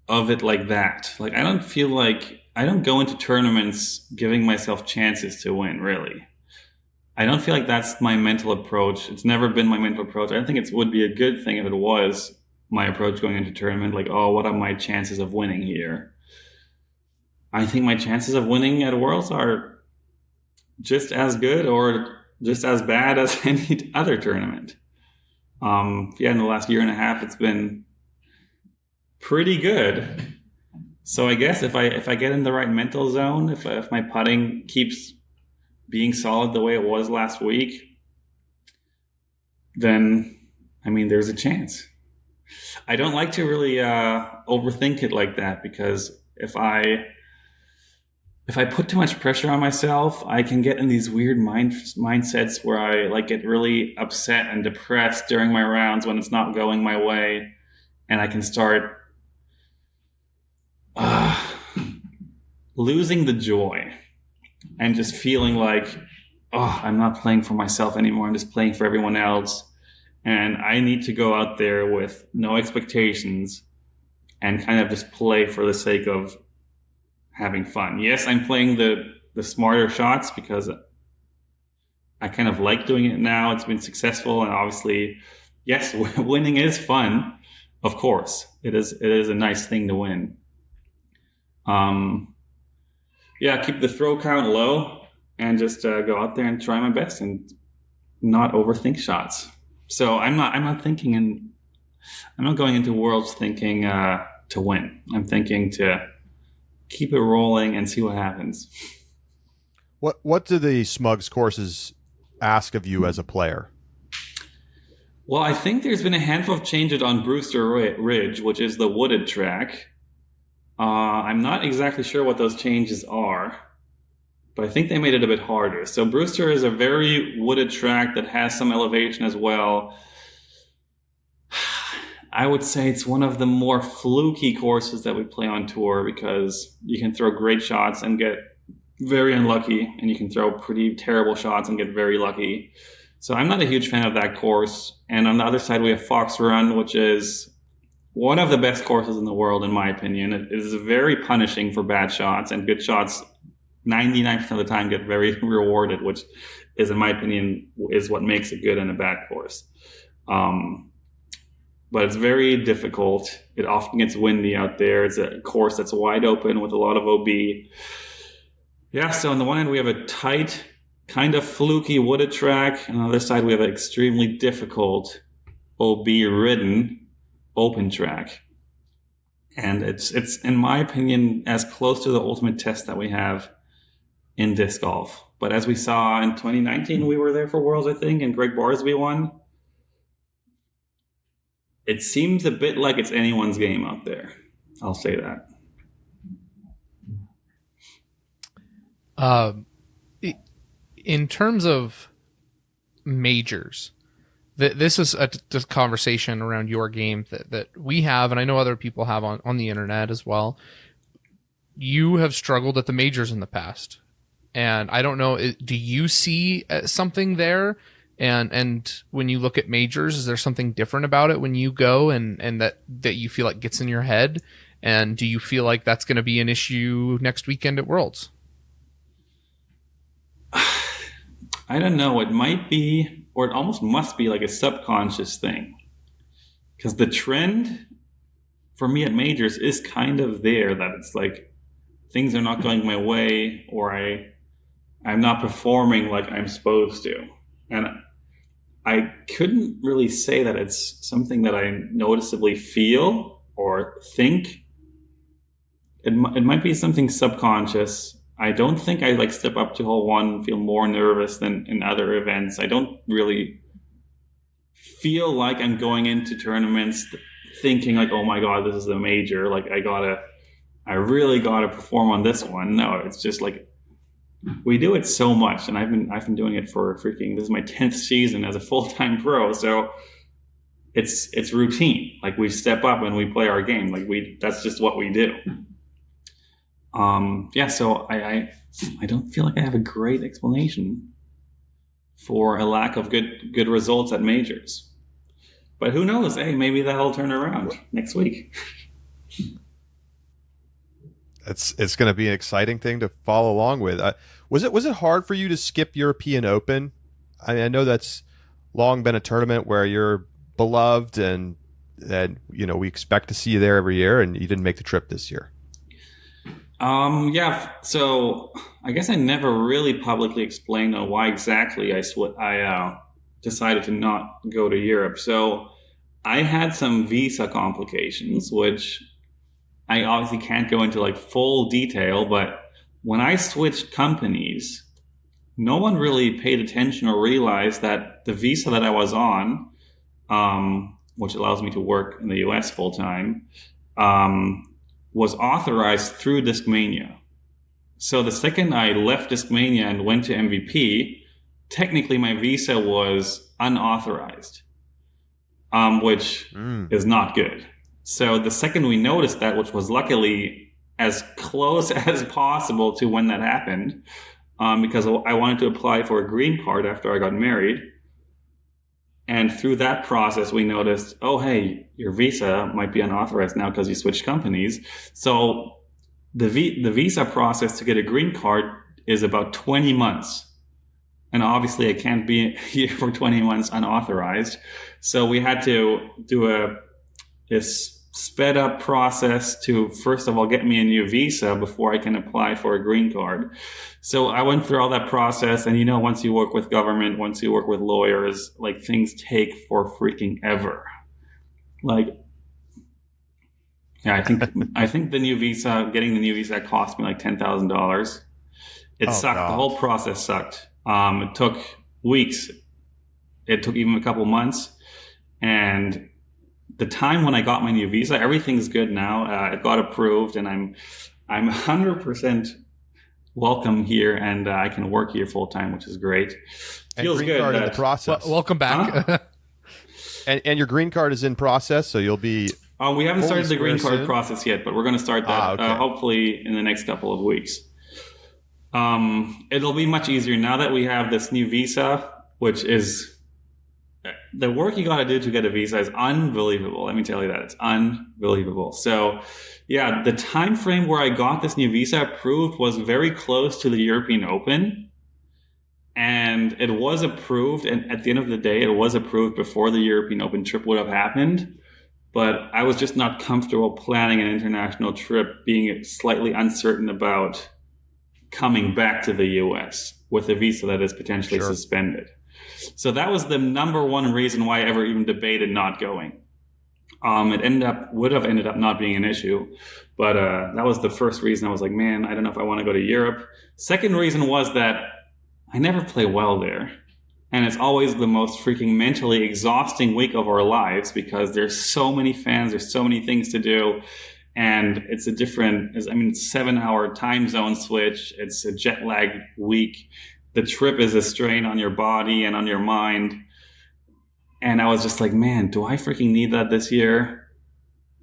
of it like that. Like, I don't go into tournaments giving myself chances to win, really. I don't feel like that's my mental approach. It's never been my mental approach. I don't think it would be a good thing if it was my approach going into tournament. Like, oh, what are my chances of winning here? I think my chances of winning at Worlds are just as good or just as bad as any other tournament. In the last year and a half, it's been pretty good. So I guess if I get in the right mental zone, if my putting keeps being solid the way it was last week, then, there's a chance. I don't like to really overthink it like that, because if I put too much pressure on myself, I can get in these weird mindsets where I get really upset and depressed during my rounds when it's not going my way, and I can start losing the joy and just feeling like, oh, I'm not playing for myself anymore. I'm just playing for everyone else, and I need to go out there with no expectations and kind of just play for the sake of having fun. Yes, I'm playing the smarter shots because I kind of like doing it now. It's been successful, and obviously, yes, winning is fun. Of course, it is a nice thing to win. Keep the throw count low and just go out there and try my best and not overthink shots. So I'm not going into Worlds thinking to win. I'm thinking to keep it rolling and see what happens. What do the Smugs courses ask of you as a player? Well, I think there's been a handful of changes on Brewster Ridge, which is the wooded track. I'm not exactly sure what those changes are, but I think they made it a bit harder. So Brewster is a very wooded track that has some elevation as well. I would say it's one of the more fluky courses that we play on tour, because you can throw great shots and get very unlucky, and you can throw pretty terrible shots and get very lucky. So I'm not a huge fan of that course. And on the other side, we have Fox Run, which is one of the best courses in the world, in my opinion. It is very punishing for bad shots, and good shots 99% of the time get very rewarded, which is, in my opinion, is what makes a good and a bad course. But it's very difficult. It often gets windy out there. It's a course that's wide open with a lot of OB. Yeah, so on the one hand, we have a tight, kind of fluky wooded track. On the other side, we have an extremely difficult OB-ridden open track. And it's in my opinion, as close to the ultimate test that we have in disc golf. But as we saw in 2019, we were there for Worlds, I think, and Greg Barsby won. It seems a bit like it's anyone's game out there. I'll say that. In terms of majors, this is a conversation around your game that we have, and I know other people have on the internet as well. You have struggled at the majors in the past, and I don't know, do you see something there? And when you look at majors, is there something different about it when you go and that you feel like gets in your head? And do you feel like that's going to be an issue next weekend at Worlds? I don't know. It might be, or it almost must be, like a subconscious thing. Because the trend for me at majors is kind of there, that it's like things are not going my way, or I'm not performing like I'm supposed to. And I couldn't really say that it's something that I noticeably feel or think. It might be something subconscious. I don't think I step up to hole one and feel more nervous than in other events. I don't really feel like I'm going into tournaments thinking like, oh my God, this is a major. Like I really gotta perform on this one. No, it's just like, we do it so much, and I've been doing it for this is my 10th season as a full-time pro. So it's routine. Like we step up and we play our game. Like that's just what we do. So I don't feel like I have a great explanation for a lack of good results at majors. But who knows? Hey, maybe that'll turn around next week. It's going to be an exciting thing to follow along with. Was it hard for you to skip European Open? I mean, I know that's long been a tournament where you're beloved and we expect to see you there every year, and you didn't make the trip this year. So I guess I never really publicly explained on why exactly I decided to not go to Europe. So I had some visa complications, which I obviously can't go into like full detail, but when I switched companies, no one really paid attention or realized that the visa that I was on, which allows me to work in the US full time, was authorized through Discmania. So the second I left Discmania and went to MVP, technically my visa was unauthorized, which is not good. So the second we noticed that, which was luckily as close as possible to when that happened, because I wanted to apply for a green card after I got married. And through that process, we noticed, oh, hey, your visa might be unauthorized now because you switched companies. So the visa process to get a green card is about 20 months. And obviously, I can't be here for 20 months unauthorized. So we had to do this sped up process to, first of all, get me a new visa before I can apply for a green card. So I went through all that process. And, once you work with government, once you work with lawyers, like things take for freaking ever. Like, yeah, I think getting the new visa cost me like $10,000. It sucked. God. The whole process sucked. It took weeks. It took even a couple months. And the time when I got my new visa, everything's good now. It got approved, and I'm 100% welcome here, and I can work here full time, which is great. Feels green good. Card in the process. Welcome back. And your green card is in process, so you'll be. We haven't started the green card soon. process yet, but we're going to start that hopefully in the next couple of weeks. It'll be much easier now that we have this new visa, which is. The work you got to do to get a visa is unbelievable. Let me tell you that. It's unbelievable. So, yeah, the time frame where I got this new visa approved was very close to the European Open. And it was approved. And at the end of the day, it was approved before the European Open trip would have happened. But I was just not comfortable planning an international trip, being slightly uncertain about coming back to the US with a visa that is potentially suspended. So that was the number one reason why I ever even debated not going. It would have ended up not being an issue, but that was the first reason. I was like, man, I don't know if I want to go to Europe. Second reason was that I never play well there. And it's always the most freaking mentally exhausting week of our lives because there's so many fans, there's so many things to do. And it's it's 7-hour time zone switch. It's a jet lag week. The trip is a strain on your body and on your mind. And I was just like, man, do I freaking need that this year?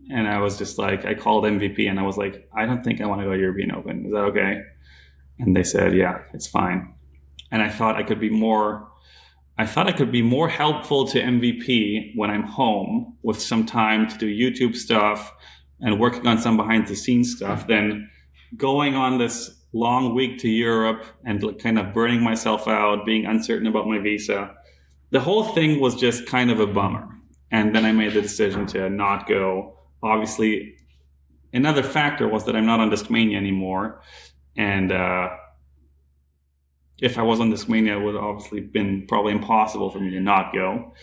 And I was just like, I called MVP and I was like, I don't think I want to go to European Open. Is that okay? And they said, yeah, it's fine. And I thought I could be more helpful to MVP when I'm home with some time to do YouTube stuff and working on some behind the scenes stuff than going on this long week to Europe and kind of burning myself out, being uncertain about my visa. The whole thing was just kind of a bummer. And then I made the decision to not go. Obviously, another factor was that I'm not on Discmania anymore. And if I was on Discmania, it would have obviously been probably impossible for me to not go.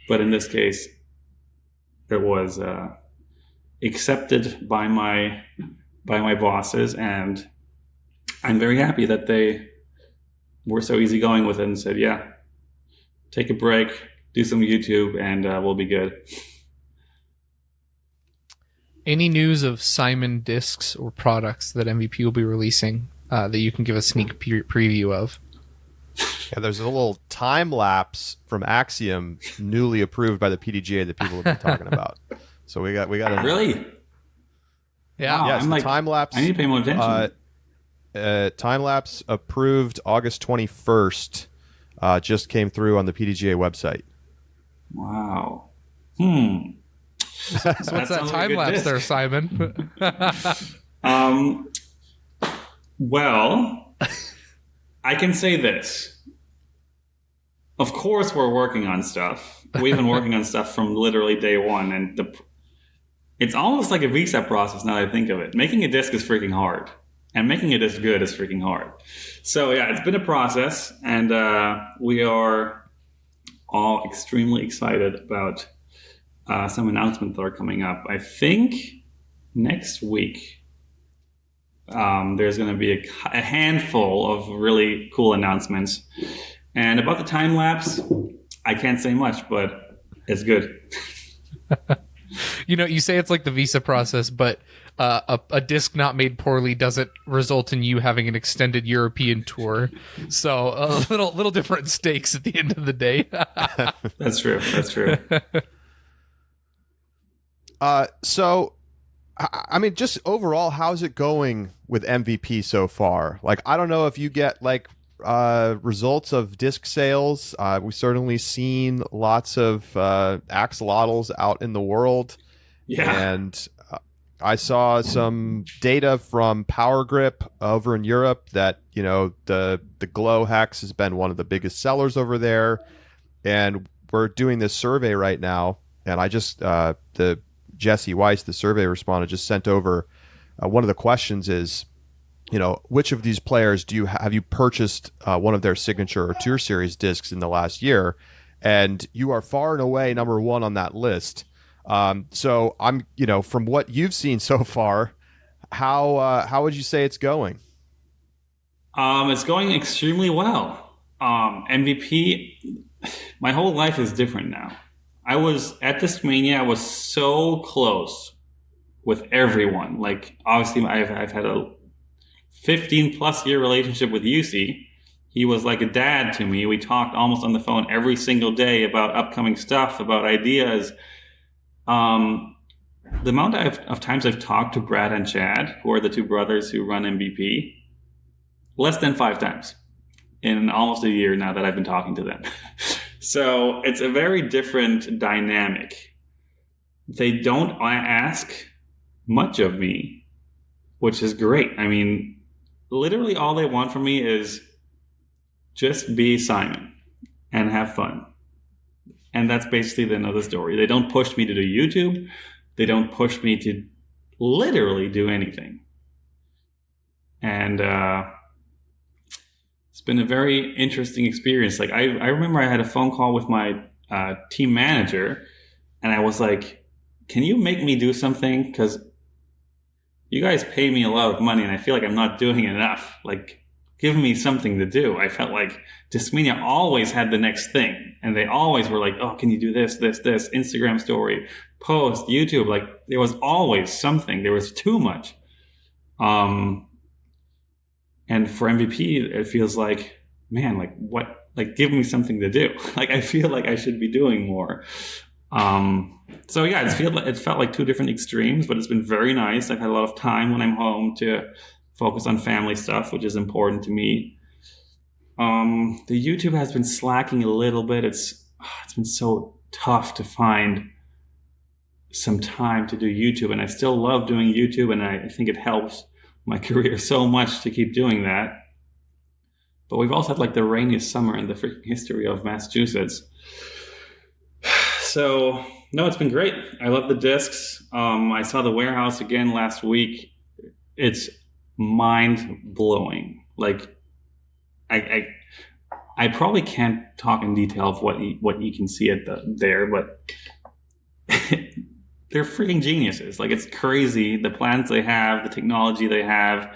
But in this case, it was accepted by my bosses, and I'm very happy that they were so easygoing with it and said, yeah, take a break, do some YouTube, and we'll be good. Any news of Simon discs or products that MVP will be releasing that you can give a sneak preview of? Yeah, there's a little time lapse from Axiom, newly approved by the PDGA, that people have been talking about. So we got a Really? Yeah. Wow, yes, I'm the like, time lapse. I need to pay more attention. Time lapse approved August 21st. Just came through on the PDGA website. Wow. So what's that time lapse there, Simon? Well, I can say this. Of course, we're working on stuff. We've been working on stuff from literally day one, and it's almost like a visa process now that I think of it. Making a disc is freaking hard, and making a disc good is freaking hard. So yeah, it's been a process, and we are all extremely excited about some announcements that are coming up. I think next week there's going to be a handful of really cool announcements. And about the time lapse, I can't say much, but it's good. You say it's like the visa process, but a disc not made poorly doesn't result in you having an extended European tour. So a little different stakes at the end of the day. That's true. That's true. So, I mean, just overall, how's it going with MVP so far? Like, I don't know if you get like results of disc sales. We've certainly seen lots of axolotls out in the world. Yeah. And I saw some data from Power Grip over in Europe that, the Glow Hex has been one of the biggest sellers over there. And we're doing this survey right now. And I just, the Jesse Weiss, the survey respondent, just sent over one of the questions is, which of these players have you purchased one of their signature or Tour Series discs in the last year? And you are far and away number one on that list. So I'm, from what you've seen so far, how would you say it's going? It's going extremely well. MVP, my whole life is different now. I was at Discmania. I was so close with everyone. Like, obviously, I've had a 15-plus year relationship with UC. He was like a dad to me. We talked almost on the phone every single day about upcoming stuff, about ideas. The amount of times I've talked to Brad and Chad, who are the two brothers who run MVP, less than 5 times in almost a year now that I've been talking to them. So it's a very different dynamic. They don't ask much of me, which is great. I mean, literally all they want from me is just be Simon and have fun. And that's basically the end of the story. They don't push me to do YouTube. They don't push me to literally do anything. And it's been a very interesting experience. Like, I remember I had a phone call with my team manager, and I was like, can you make me do something? Because you guys pay me a lot of money, and I feel like I'm not doing enough. Like, give me something to do. I felt like Discmania always had the next thing, and they always were like, oh, can you do this, Instagram story, post, YouTube? Like, there was always something. There was too much. And for MVP, it feels like, man, like what? Like, give me something to do. Like, I feel like I should be doing more. So yeah, it felt like two different extremes, but it's been very nice. I've had a lot of time when I'm home to focus on family stuff, which is important to me. The YouTube has been slacking a little bit. It's been so tough to find some time to do YouTube, and I still love doing YouTube, and I think it helps my career so much to keep doing that. But we've also had like the rainiest summer in the freaking history of Massachusetts. So no, it's been great. I love the discs. I saw the warehouse again last week. It's mind blowing. Like, I probably can't talk in detail of what you can see there, but they're freaking geniuses. Like, it's crazy, the plans they have, the technology they have,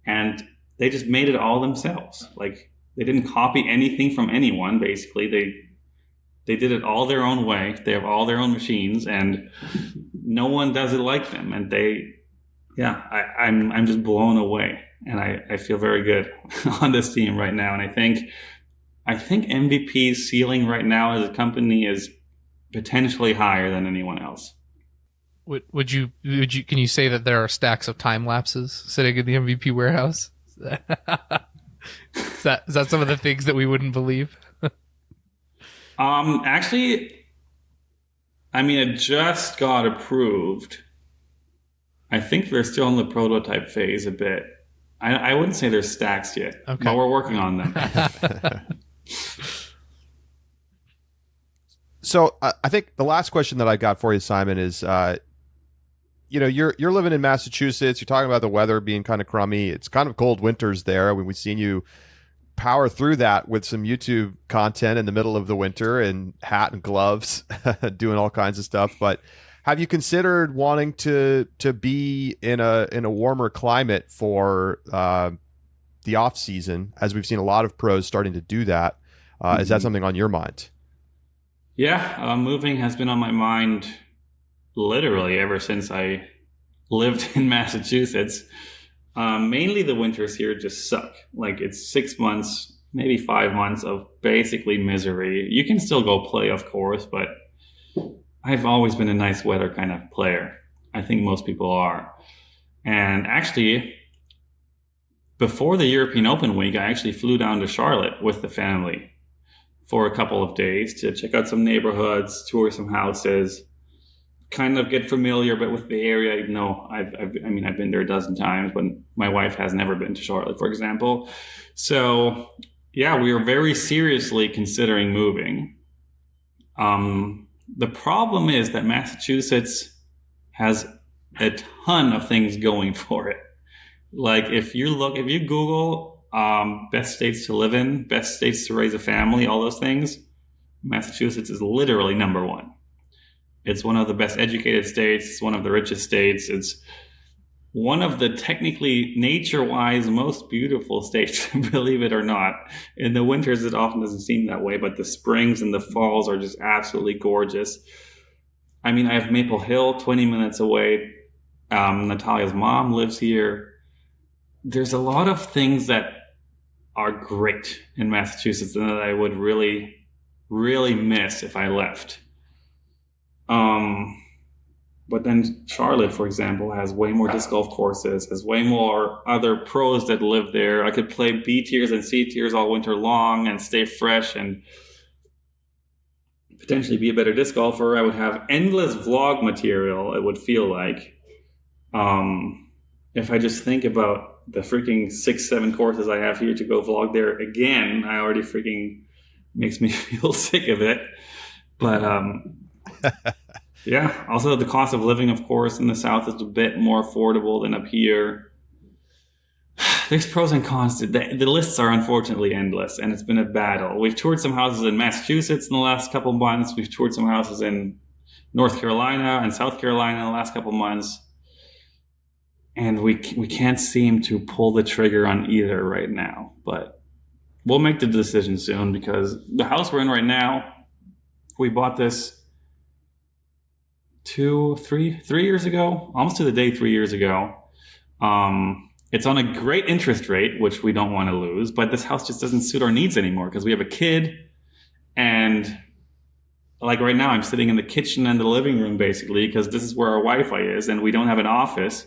and they just made it all themselves. Like, they didn't copy anything from anyone, basically. They did it all their own way. They have all their own machines, and no one does it like them. And I'm just blown away, and I feel very good on this team right now. And I think I think MVP's ceiling right now as a company is potentially higher than anyone else. Would you can you say that there are stacks of time lapses sitting in the MVP warehouse? Is that some of the things that we wouldn't believe? Actually, I mean, it just got approved. I think they're still in the prototype phase a bit. I wouldn't say there's stacks yet, okay, but we're working on them. So I think the last question that I got for you, Simon, is, you're living in Massachusetts. You're talking about the weather being kind of crummy. It's kind of cold winters there. I mean, we've seen you power through that with some YouTube content in the middle of the winter and hat and gloves, doing all kinds of stuff. But have you considered wanting to be in a warmer climate for the off season, as we've seen a lot of pros starting to do that? Is that something on your mind? Yeah, moving has been on my mind literally ever since I lived in Massachusetts. Mainly the winters here just suck. Like, it's 6 months, maybe 5 months of basically misery. You can still go play, of course, but I've always been a nice weather kind of player. I think most people are. And actually, before the European Open week, I actually flew down to Charlotte with the family for a couple of days to check out some neighborhoods, tour some houses, kind of get familiar but with the area. Even though I've been there a dozen times, but my wife has never been to Charlotte, for example. So yeah, we are very seriously considering moving. The problem is that Massachusetts has a ton of things going for it. Like, if you Google best states to live in, best states to raise a family, all those things, Massachusetts is literally number one. It's one of the best educated states. It's one of the richest states. It's one of the technically nature-wise most beautiful states, believe it or not. In the winters, it often doesn't seem that way, but the springs and the falls are just absolutely gorgeous. I mean, I have Maple Hill 20 minutes away. Natalia's mom lives here. There's a lot of things that are great in Massachusetts and that I would really, really miss if I left. But then Charlotte, for example, has way more disc golf courses, has way more other pros that live there. I could play B tiers and C tiers all winter long and stay fresh and potentially be a better disc golfer. I would have endless vlog material, it would feel like. If I just think about the freaking 6-7 courses I have here to go vlog there again, I already freaking makes me feel sick of it. But yeah, also the cost of living, of course, in the South is a bit more affordable than up here. There's pros and cons. The lists are unfortunately endless, and it's been a battle. We've toured some houses in Massachusetts in the last couple of months. We've toured some houses in North Carolina and South Carolina in the last couple of months. And we can't seem to pull the trigger on either right now. But we'll make the decision soon, because the house we're in right now, we bought this 3 years ago, almost to the day 3 years ago. It's on a great interest rate, which we don't want to lose, but this house just doesn't suit our needs anymore because we have a kid. And like right now, I'm sitting in the kitchen and the living room basically because this is where our Wi-Fi is, and we don't have an office.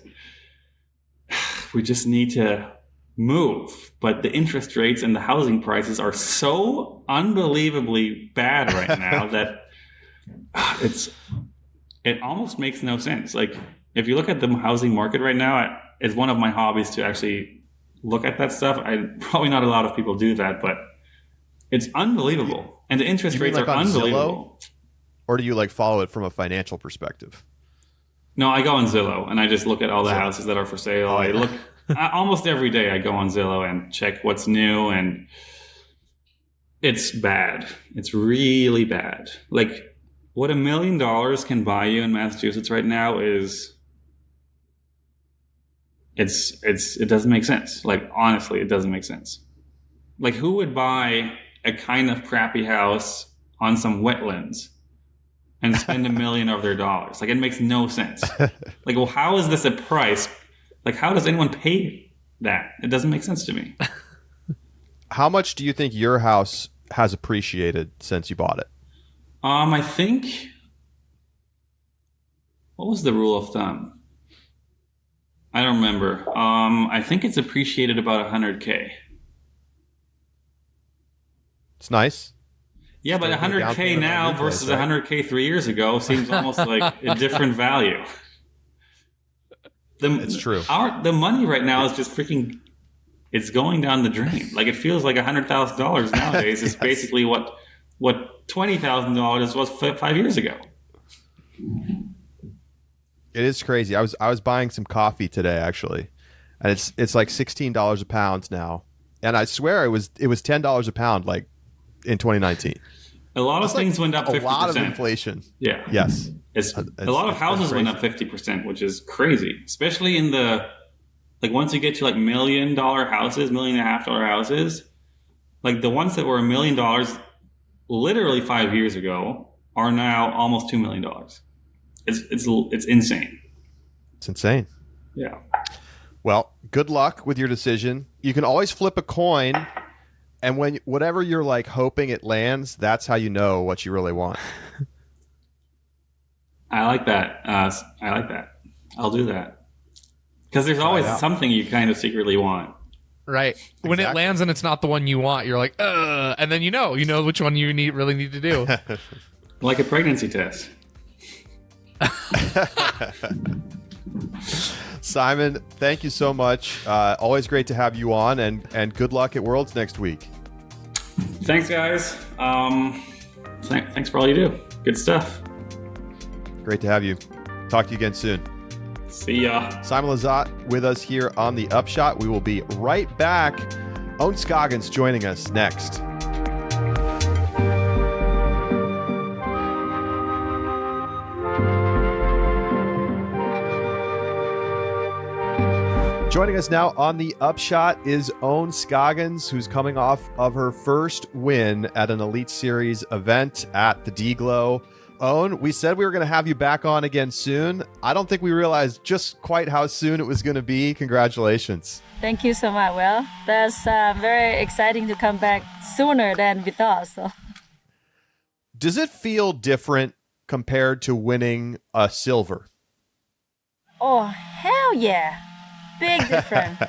We just need to move. But the interest rates and the housing prices are so unbelievably bad right now that it almost makes no sense. Like, if you look at the housing market right now, it's one of my hobbies to actually look at that stuff. Probably not a lot of people do that, but it's unbelievable. And the interest rates are unbelievable. Zillow? Or do you follow it from a financial perspective? No, I go on Zillow and I just look at all the houses that are for sale. Oh, yeah. I look almost every day. I go on Zillow and check what's new, and it's bad. It's really bad. Like, what $1 million can buy you in Massachusetts right now is it doesn't make sense. Like, honestly, it doesn't make sense. Like, who would buy a kind of crappy house on some wetlands and spend $1 million of their dollars? Like, it makes no sense. Like, well, how is this a price? Like, how does anyone pay that? It doesn't make sense to me. How much do you think your house has appreciated since you bought it? I think, what was the rule of thumb? I don't remember. I think it's appreciated about $100K. It's nice. Yeah, but $100K now versus $100K 3 years ago seems almost like a different value. It's true. The money right now is just freaking, it's going down the drain. Like, it feels like $100,000 nowadays is basically what $20,000 was 5 years ago. It is crazy. I was buying some coffee today, actually, and it's like $16 a pound now, and I swear it was $10 a pound like in 2019. A lot of things went up 50%. A lot of inflation. Yeah. Yes. A lot of houses went up 50%, which is crazy, especially in like once you get to like $1 million houses, $1.5 million houses, like the ones that were $1 million literally 5 years ago are now almost $2 million. It's insane. It's insane. Yeah. Well, good luck with your decision. You can always flip a coin, and whatever you're like hoping it lands, that's how you know what you really want. I like that. I'll do that. Because there's always something you kind of secretly want. Right. When it lands and it's not the one you want, you're like, and then you know which one you really need to do. Like a pregnancy test. Simon, thank you so much. Always great to have you on, and good luck at Worlds next week. Thanks, guys. Thanks for all you do. Good stuff. Great to have you. Talk to you again soon. See ya. Simon Lizotte with us here on The Upshot. We will be right back. Ohn Scoggins joining us next. Joining us now on The Upshot is Ohn Scoggins, who's coming off of her first win at an Elite Series event at the DGLO. Ohn, we said we were going to have you back on again soon. I don't think we realized just quite how soon it was going to be. Congratulations. Thank you so much. Well, that's very exciting to come back sooner than we thought. So, does it feel different compared to winning a silver? Oh, hell yeah. Big difference.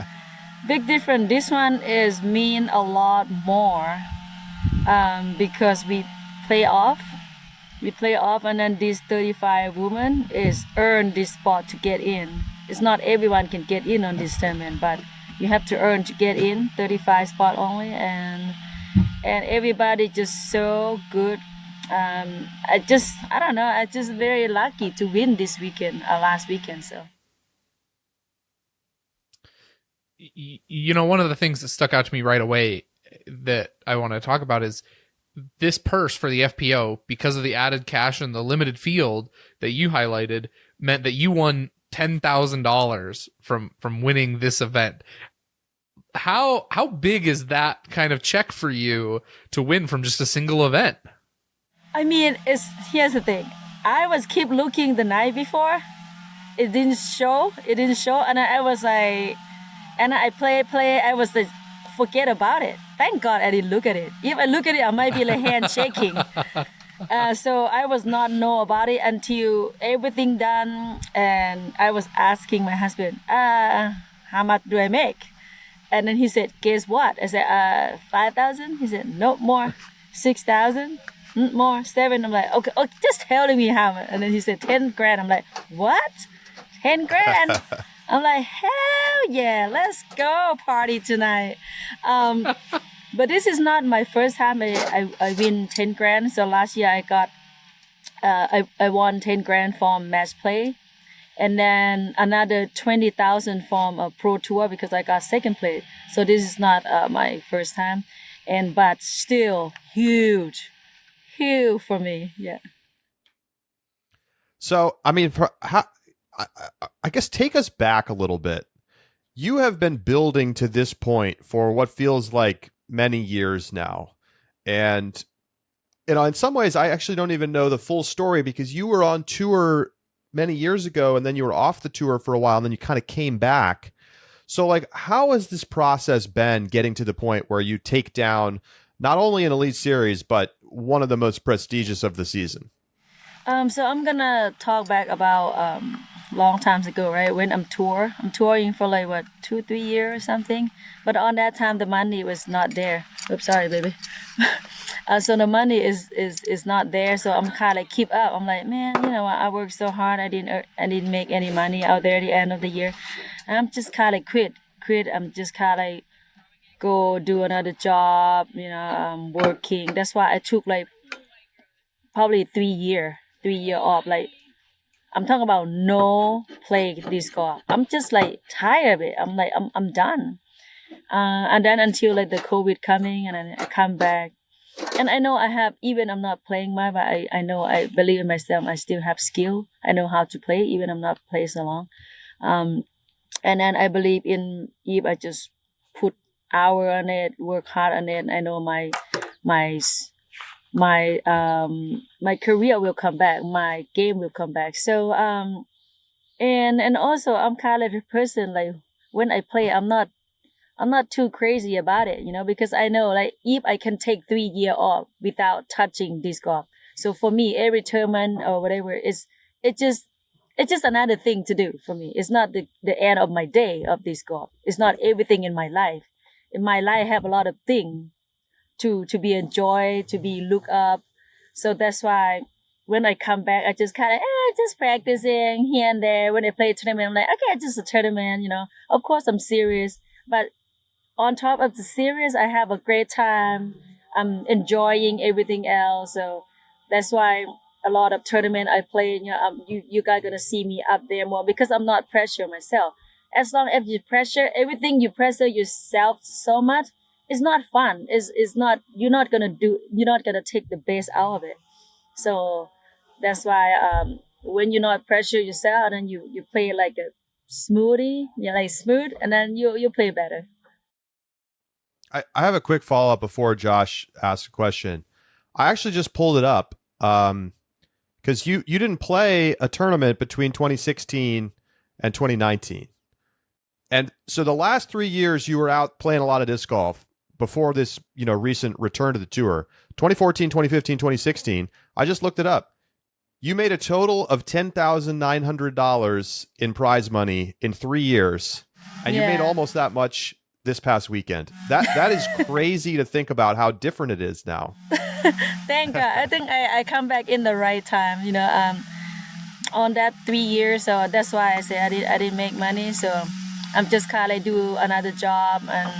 Big difference. This one is mean a lot more because we play off. And then these 35 women is earn this spot to get in. It's not everyone can get in on this tournament, but you have to earn to get in. 35 spot only, and everybody just so good. I don't know. I just very lucky to win this weekend, last weekend. So. One of the things that stuck out to me right away that I want to talk about is this purse for the FPO, because of the added cash and the limited field that you highlighted, meant that you won $10,000 from winning this event. How big is that kind of check for you to win from just a single event? I mean, here's the thing. I was keep looking the night before. It didn't show, and I was like. And I play, I was like, forget about it. Thank God I didn't look at it. If I look at it, I might be like hand shaking. So I was not know about it until everything done. And I was asking my husband, how much do I make? And then he said, guess what? I said, 5,000? He said, no, more. 6,000? More. 7. I'm like, okay, just telling me how much. And then he said, 10 grand. I'm like, what? 10 grand? I'm like, hell yeah, let's go party tonight. But this is not my first time I win 10 grand. So last year I got, I won 10 grand from match play. And then another 20,000 from a pro tour because I got second place. So this is not my first time. But still huge for me, yeah. So, I mean, I guess take us back a little bit. You have been building to this point for what feels like many years now. And, in some ways, I actually don't even know the full story because you were on tour many years ago and then you were off the tour for a while and then you kind of came back. So, how has this process been getting to the point where you take down not only an Elite Series, but one of the most prestigious of the season. So I'm gonna talk back about long times ago, right? When I'm touring for like what 2-3 years or something. But on that time, the money was not there. Oops, sorry, baby. So the money is not there. So I'm kind of keep up. I'm like, man, you know what? I worked so hard. I didn't make any money out there at the end of the year. And I'm just kind of quit. I'm just kind of go do another job. You know, working. That's why I took like probably 3 year off. Like I'm talking about no play disc golf. I'm just like tired of it. I'm like I'm done. And then until like the COVID coming, and then I come back. And I know I have, even I'm not playing much, but I know I believe in myself. I still have skill. I know how to play, even I'm not playing so long. And then I believe in, if I just put hour on it, work hard on it, I know my career will come back, my game will come back. So and also I'm kind of a person, like when I play, I'm not too crazy about it, you know, because I know like if I can take 3 years off without touching disc golf. So for me, every tournament or whatever it's just another thing to do for me. It's not the end of my day of disc golf. It's not everything in my life. In my life, I have a lot of things to be enjoyed, to be looked up. So that's why when I come back, I just kind of just practicing here and there. When I play a tournament, I'm like, okay, just a tournament, you know. Of course, I'm serious, but on top of the series, I have a great time. I'm enjoying everything else. So that's why a lot of tournament I play, you know, you guys gonna see me up there more because I'm not pressure myself. As long as you pressure everything, you pressure yourself so much, it's not fun. It's not, you're not gonna take the best out of it. So that's why when you're not pressure yourself, and you play like a smoothie, you're like smooth, and then you play better. I have a quick follow-up before Josh asks a question. I actually just pulled it up because you didn't play a tournament between 2016 and 2019. And so the last 3 years you were out playing a lot of disc golf before this, you know, recent return to the tour. 2014, 2015, 2016, I just looked it up. You made a total of $10,900 in prize money in 3 years, and you made almost that much this past weekend. That is crazy to think about how different it is now. Thank God. I think I come back in the right time, you know, on that 3 years. So that's why I say I didn't make money. So I'm just kind of do another job, and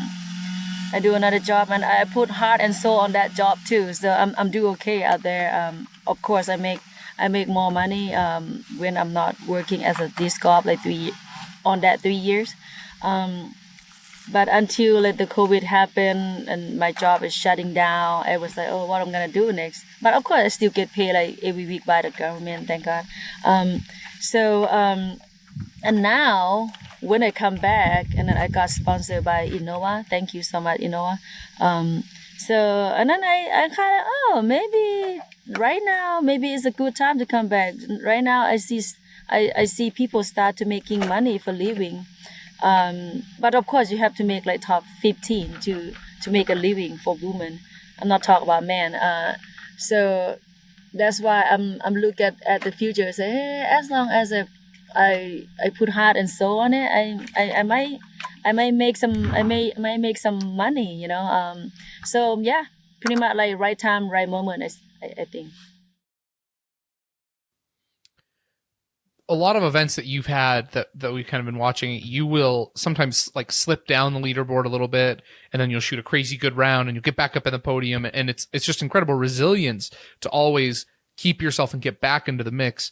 I put heart and soul on that job too. So I'm do okay out there. Of course I make more money when I'm not working as a disc golf like 3 years. But until like the COVID happened and my job is shutting down, I was like, oh, what I'm gonna do next? But of course, I still get paid like every week by the government, thank God. And now when I come back, and then I got sponsored by Innova. Thank you so much, Innova. And then I kind of, maybe right now, maybe it's a good time to come back. Right now, I see people start to making money for living. But of course, you have to make like top 15 to make a living for women. I'm not talking about men. So that's why I'm looking at the future. Say, hey, as long as I put heart and soul on it, I might make some money. You know. So yeah, pretty much like right time, right moment. I think. A lot of events that you've had that we've kind of been watching, you will sometimes like slip down the leaderboard a little bit, and then you'll shoot a crazy good round and you'll get back up in the podium, and it's just incredible resilience to always keep yourself and get back into the mix.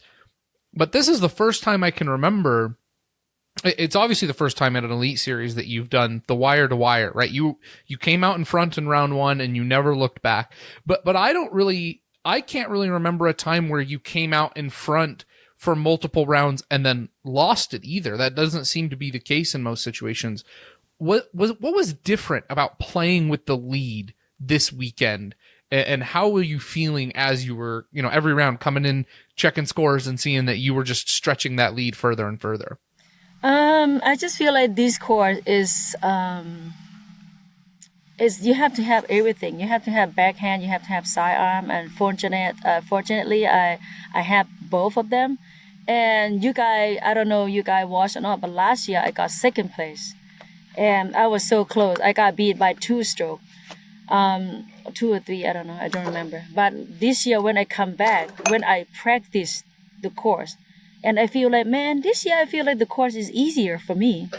But this is the first time I can remember. It's obviously the first time at an Elite Series that you've done the wire to wire, right? You came out in front in round one and you never looked back. But I can't really remember a time where you came out in front for multiple rounds and then lost it either. That doesn't seem to be the case in most situations. What was different about playing with the lead this weekend, and how were you feeling as you were, you know, every round coming in, checking scores and seeing that you were just stretching that lead further and further? is you have to have everything. You have to have backhand, you have to have sidearm, and fortunately, I have both of them. And you guys, I don't know you guys watched or not, but last year I got second place, and I was so close. I got beat by 2 stroke, 2 or 3, I don't know, I don't remember. But this year when I come back, when I practice the course, and I feel like, man, this year I feel like the course is easier for me.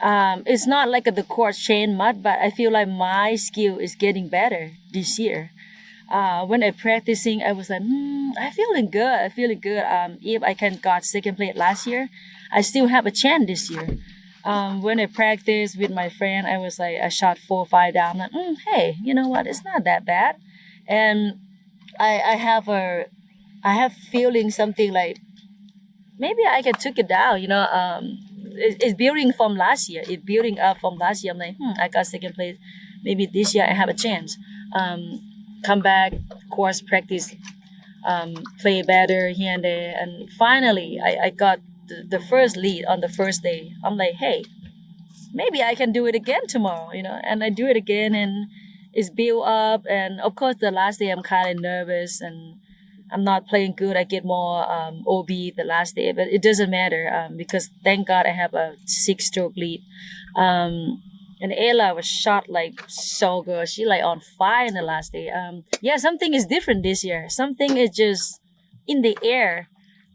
It's not like the course changed much, but I feel like my skill is getting better this year. When I practicing, I was like, I'm feeling good. If I can got second place last year, I still have a chance this year. When I practice with my friend, I was like, I shot 4 or 5 down. I'm like, hey, you know what? It's not that bad. And I have feeling something like maybe I can took it down. It's building from last year. It's building up from last year. I'm like, I got second place. Maybe this year I have a chance. Come back, course practice, play better here and there. And finally, I got the first lead on the first day. I'm like, hey, maybe I can do it again tomorrow, And I do it again, and it's built up. And of course, the last day I'm kind of nervous and I'm not playing good. I get more OB the last day, but it doesn't matter because thank God I have a 6-stroke lead. And Ayla was shot like so good. She like on fire in the last day. Something is different this year. Something is just in the air.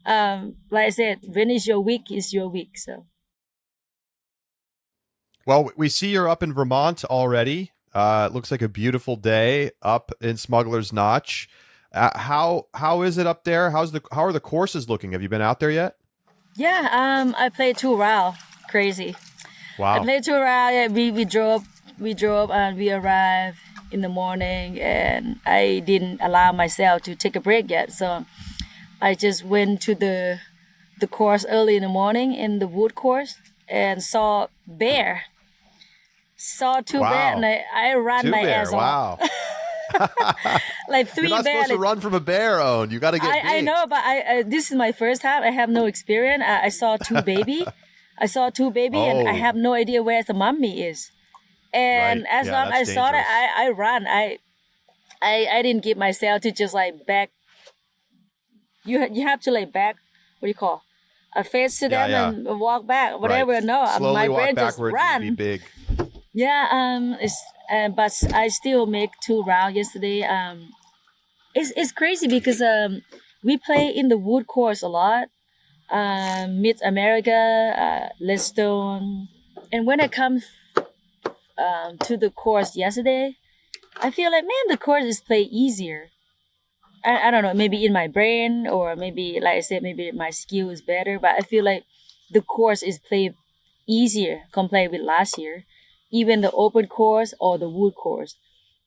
Like I said, when is your week is your week. So. Well, we see you're up in Vermont already. It looks like a beautiful day up in Smuggler's Notch. How is it up there? How are the courses looking? Have you been out there yet? Yeah, I played 2 rounds. Crazy. Wow. I played 2 rounds. Yeah, we drove and we arrived in the morning, and I didn't allow myself to take a break yet. So I just went to the course early in the morning in the wood course and saw bear. Saw 2 bears, and I ran my ass off. Wow. Like 3 bears. You're not supposed to run from a bear, Ohn. You got to get big. I know, but this is my first time. I have no experience. I saw 2 baby. And I have no idea where the mommy is. And as long as I saw it, I ran. I didn't give myself to just like back. You have to like back. What do you call? Face to them and walk back. Whatever. Right. No, slowly my brain walk just backwards ran. And be big. Yeah. But I still make 2 rounds yesterday. It's crazy because we play in the wood course a lot. Mid America, Lidstone, and when I come to the course yesterday, I feel like, man, the course is played easier. I don't know, maybe in my brain, or maybe, like I said, maybe my skill is better, but I feel like the course is played easier compared with last year, even the open course or the wood course.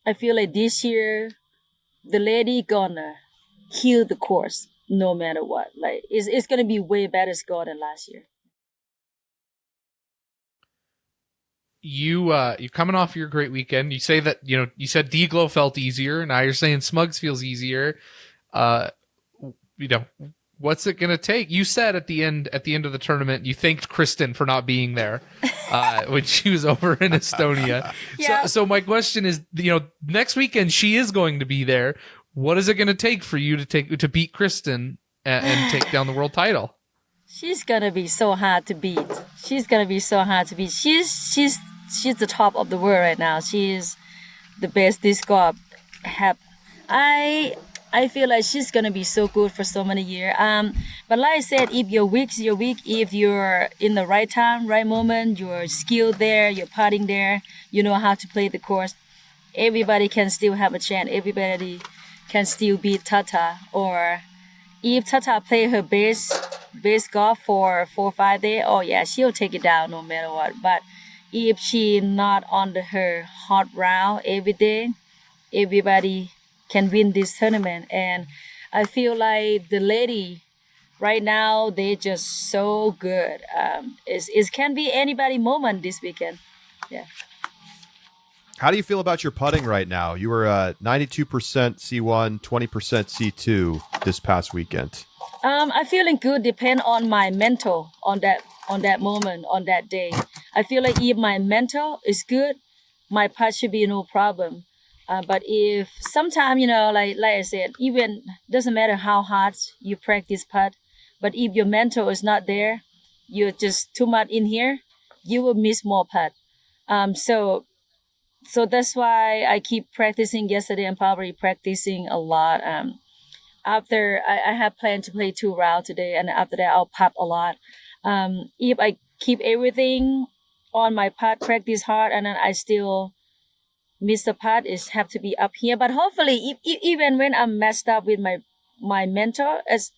I feel like this year, the lady gonna kill the course no matter what. Like it's gonna be way better score than last year. You're coming off your great weekend. You say that, you said DGLO felt easier. Now you're saying Smugs feels easier. What's it going to take? You said at the end of the tournament, you thanked Kristen for not being there, when she was over in Estonia. Yeah. So my question is, next weekend she is going to be there. What is it going to take for you to beat Kristen and take down the world title? She's gonna be so hard to beat. She's the top of the world right now. She is the best disc golf have. I feel like she's gonna be so good for so many years. But like I said, if your week's your week, if you're in the right time, right moment, you're skilled there, you're putting there, you know how to play the course, everybody can still have a chance. Everybody can still beat Tata. Or if Tata play her base golf for 4 or 5 days, oh yeah, she'll take it down no matter what. But if she not on her hot round every day, everybody can win this tournament. And I feel like the lady right now, they're just so good. It can be anybody moment this weekend. Yeah. How do you feel about your putting right now? You were 92% C1, 20% C2 this past weekend. I'm feeling good. Depend on my mental on that moment, on that day. I feel like if my mental is good, my putt should be no problem. But if sometime, like I said, even doesn't matter how hard you practice putt, but if your mental is not there, you're just too much in here, you will miss more putt. So that's why I keep practicing. Yesterday, I'm probably practicing a lot. After I have planned to play 2 rounds today, and after that, I'll putt a lot. If I keep everything on my putt, practice hard, and then I still miss the putt, it have to be up here. But hopefully, even when I'm messed up with my mentor, it's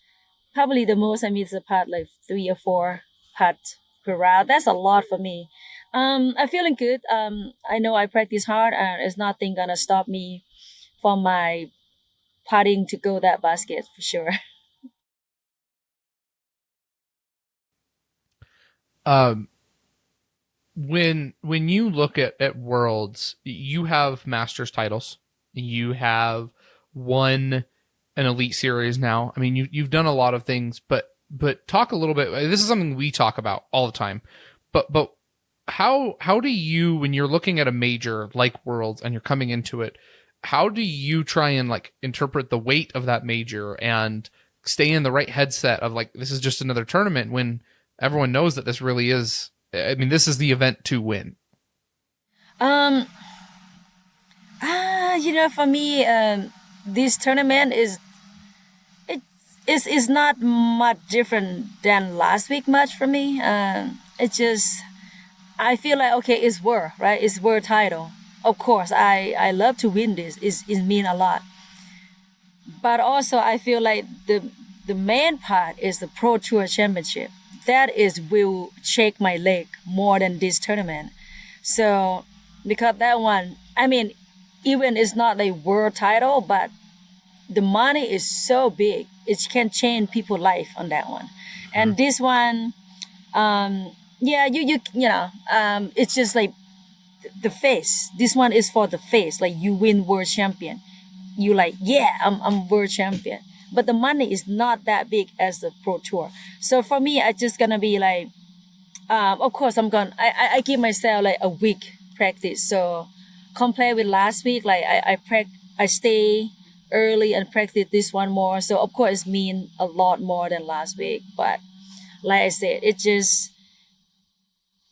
probably the most I miss the putt, like 3 or 4 putt per round. That's a lot for me. I'm feeling good. I know I practice hard, and it's nothing gonna stop me from my putting to go that basket for sure. When you look at Worlds, you have Masters titles, you have won an Elite Series now. I mean, you've done a lot of things, but talk a little bit. This is something we talk about all the time, but how do you, when you're looking at a major like Worlds and you're coming into it, how do you try and like interpret the weight of that major and stay in the right headset of like, this is just another tournament, when everyone knows that this really is, I mean, this is the event to win? For me, this tournament is not much different than last week much for me. It just, I feel like, okay, it's world, right? It's world title. Of course, I love to win this. It mean a lot. But also, I feel like the main part is the Pro Tour Championship. That will shake my leg more than this tournament. So, because that one, I mean, even it's not a world title, but the money is so big, it can change people's life on that one. And this one, it's just like the face. This one is for the face. Like, you win world champion, you like, yeah, I'm world champion. But the money is not that big as the Pro Tour. So for me, I just gonna be like, of course I give myself like a week practice. So compared with last week, like I stay early and practice this one more. So of course it mean a lot more than last week. But like I said, it just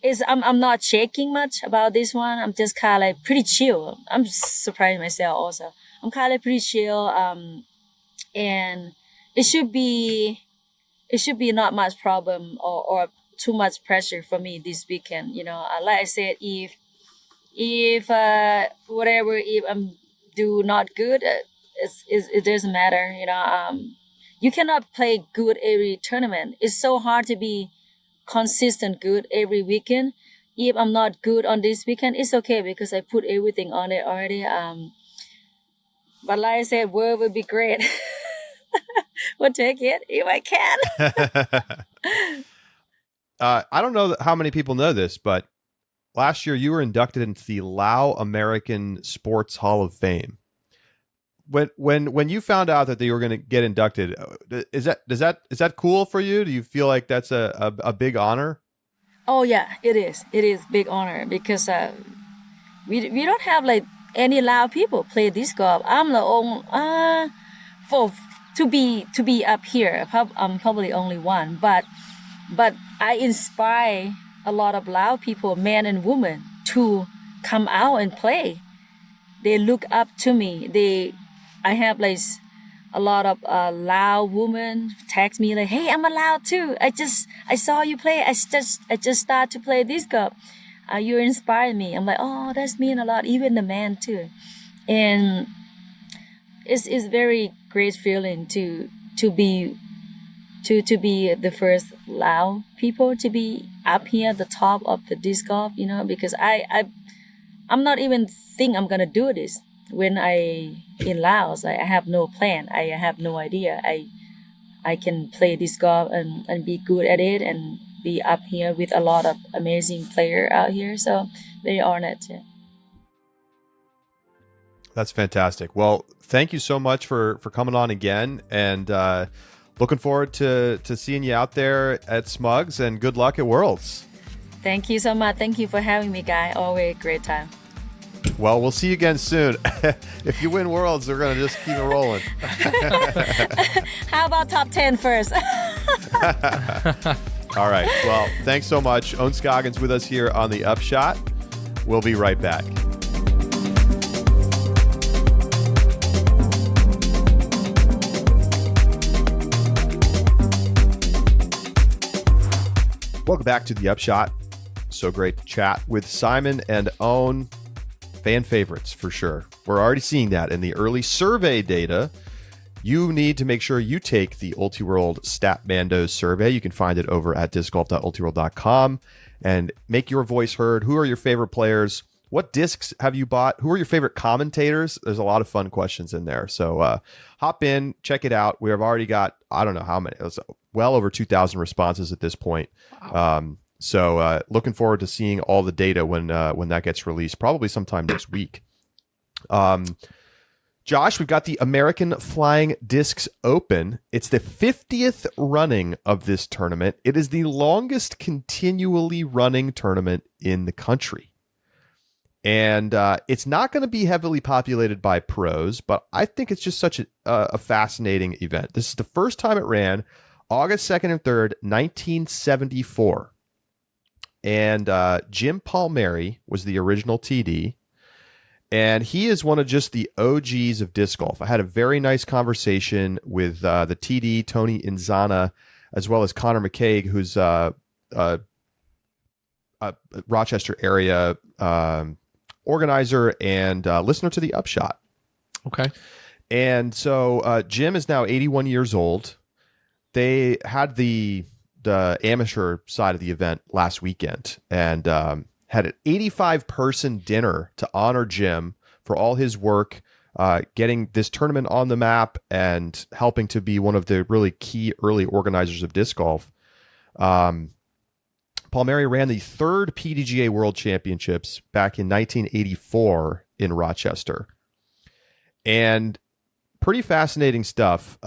is, I'm not shaking much about this one. I'm just kind of like pretty chill. I'm surprised myself also. I'm kind of pretty chill. And it should be not much problem or too much pressure for me this weekend. Like I said, if I'm do not good, it doesn't matter. You cannot play good every tournament. It's so hard to be consistent good every weekend. If I'm not good on this weekend, it's okay because I put everything on it already. But like I said, world would be great. We'll take it if I can. I don't know how many people know this, but last year you were inducted into the Lao American Sports Hall of Fame. When you found out that you were going to get inducted, is that cool for you? Do you feel like that's a big honor? Oh yeah, it is. It is big honor because we don't have like any Lao people play disc golf. I'm the only to be up here. I'm probably only one, but I inspire a lot of Lao people, men and women, to come out and play. They look up to me. I have like a lot of Lao women text me like, "Hey, I'm a Lao too. I saw you play. I just started to play disc golf. You inspired me." I'm like, "Oh, that's mean a lot." Even the man too, and it's very great feeling to be the first Lao people to be up here at the top of the disc golf, because I'm not even think I'm gonna do this when I in Laos. I have no plan. I have no idea. I can play disc golf and be good at it and be up here with a lot of amazing player out here. So very honored too. That's fantastic. Well, thank you so much for coming on again, and looking forward to seeing you out there at Smugs, and good luck at Worlds. Thank you so much. Thank you for having me, Guy. Always great time. Well, we'll see you again soon. If you win Worlds, we're going to just keep it rolling. How about top 10 first? All right. Well, thanks so much. Ohn Scoggins with us here on the Upshot. We'll be right back. Welcome back to the Upshot. So great to chat with Simon and Ohn. Fan favorites for sure. We're already seeing that in the early survey data. You need to make sure you take the Ultiworld StatMandos survey. You can find it over at discgolf.ultiworld.com and make your voice heard. Who are your favorite players? What discs have you bought? Who are your favorite commentators? There's a lot of fun questions in there. So hop in, check it out. We have already got, I don't know how many, it was well over 2,000 responses at this point. Wow. So looking forward to seeing all the data when that gets released, probably sometime next week. Josh, we've got the American Flying Discs Open. It's the 50th running of this tournament. It is the longest continually running tournament in the country. And it's not going to be heavily populated by pros, but I think it's just such a fascinating event. This is the first time it ran, August 2nd and 3rd, 1974. And Jim Palmieri was the original TD. And he is one of just the OGs of disc golf. I had a very nice conversation with the TD, Tony Inzana, as well as Connor McCaig, who's a Rochester area organizer and listener to the Upshot. Okay. And so Jim is now 81 years old. They had the amateur side of the event last weekend and had an 85-person dinner to honor Jim for all his work getting this tournament on the map and helping to be one of the really key early organizers of disc golf. Palmieri ran the third PDGA World Championships back in 1984 in Rochester. And pretty fascinating stuff.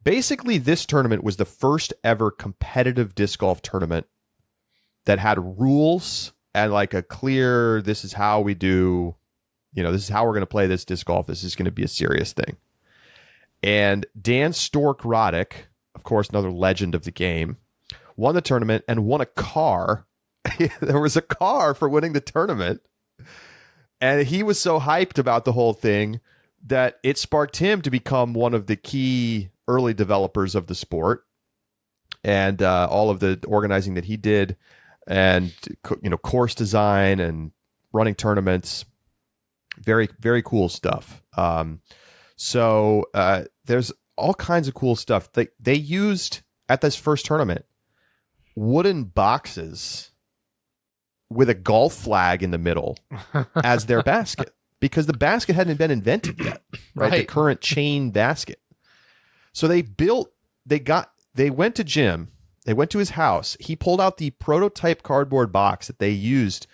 Basically, this tournament was the first ever competitive disc golf tournament that had rules and like a clear, this is how we do, this is how we're going to play this disc golf. This is going to be a serious thing. And Dan Stork-Roddick, of course, another legend of the game, won the tournament and won a car. There was a car for winning the tournament. And he was so hyped about the whole thing that it sparked him to become one of the key early developers of the sport, and all of the organizing that he did, and course design and running tournaments. Very, very cool stuff. So there's all kinds of cool stuff. They used at this first tournament wooden boxes with a golf flag in the middle as their basket, because the basket hadn't been invented yet, right? The current chain basket. So they went to Jim, they went to his house. He pulled out the prototype cardboard box that they used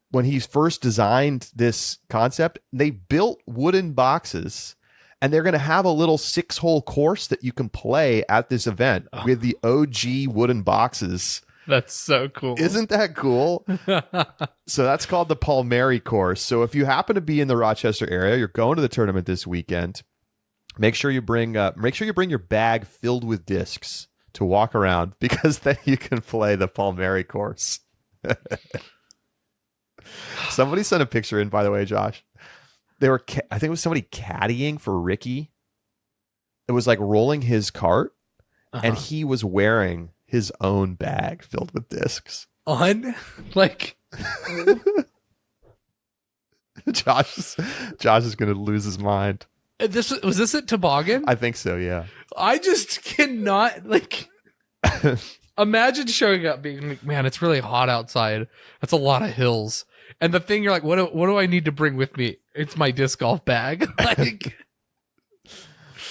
when he first designed this concept. They built wooden boxes, and they're going to have a little 6-hole course that you can play at this event with the OG wooden boxes. That's so cool. Isn't that cool? So that's called the Palmieri course. So if you happen to be in the Rochester area, you're going to the tournament this weekend, make sure you bring your bag filled with discs to walk around, because then you can play the Palmieri course. Somebody sent a picture in, by the way, Josh. They were, I think it was somebody caddying for Ricky. It was like rolling his cart, and he was wearing his own bag filled with discs. Like Josh is going to lose his mind. Was this at Toboggan? I think so, yeah. I just cannot imagine showing up being like, man, it's really hot outside. That's a lot of hills. And the thing you're like, what do I need to bring with me? It's my disc golf bag.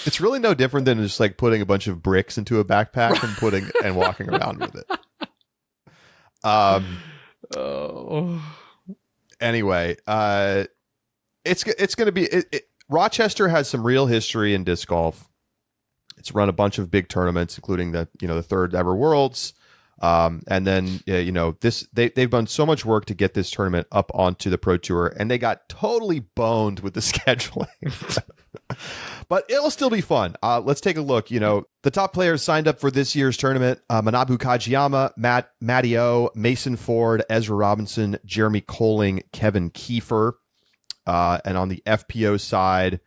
It's really no different than just like putting a bunch of bricks into a backpack and walking around with it. Anyway, it's going to be Rochester has some real history in disc golf. It's run a bunch of big tournaments, including the third ever Worlds. And then, they've done so much work to get this tournament up onto the Pro Tour, and they got totally boned with the scheduling. But it'll still be fun. Let's take a look. The top players signed up for this year's tournament: Manabu Kajiyama, Matty O, Mason Ford, Ezra Robinson, Jeremy Colling, Kevin Kiefer. And on the FPO side,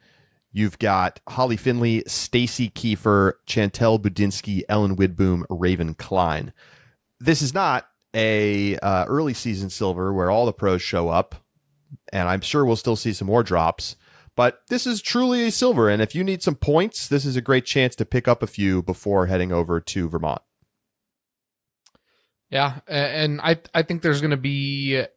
you've got Holly Finley, Stacy Kiefer, Chantel Budinsky, Ellen Widboom, Raven Klein. This is not a early season silver where all the pros show up, and I'm sure we'll still see some more drops. But this is truly a silver, and if you need some points, this is a great chance to pick up a few before heading over to Vermont. Yeah, and I think there's going to be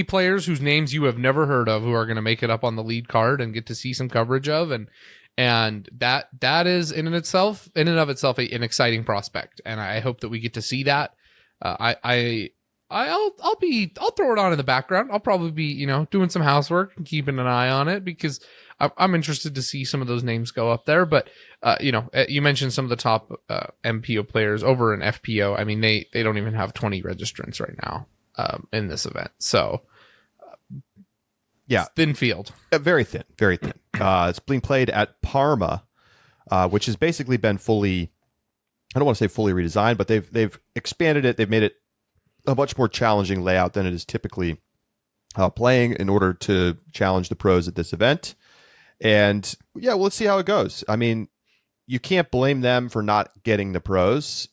players whose names you have never heard of who are going to make it up on the lead card and get to see some coverage of, and that is in and of itself an exciting prospect, and I hope that we get to see that. I'll throw it on in the background. I'll probably be, doing some housework and keeping an eye on it because I'm interested to see some of those names go up there. But, you mentioned some of the top MPO players over in FPO. I mean, they don't even have 20 registrants right now in this event. So, yeah, thin field. Very thin, very thin. It's being played at Parma, which has basically been fully, I don't want to say fully redesigned, but they've expanded it. They've made it a much more challenging layout than it is typically playing in order to challenge the pros at this event. And yeah, well, let's see how it goes. I mean, you can't blame them for not getting the pros.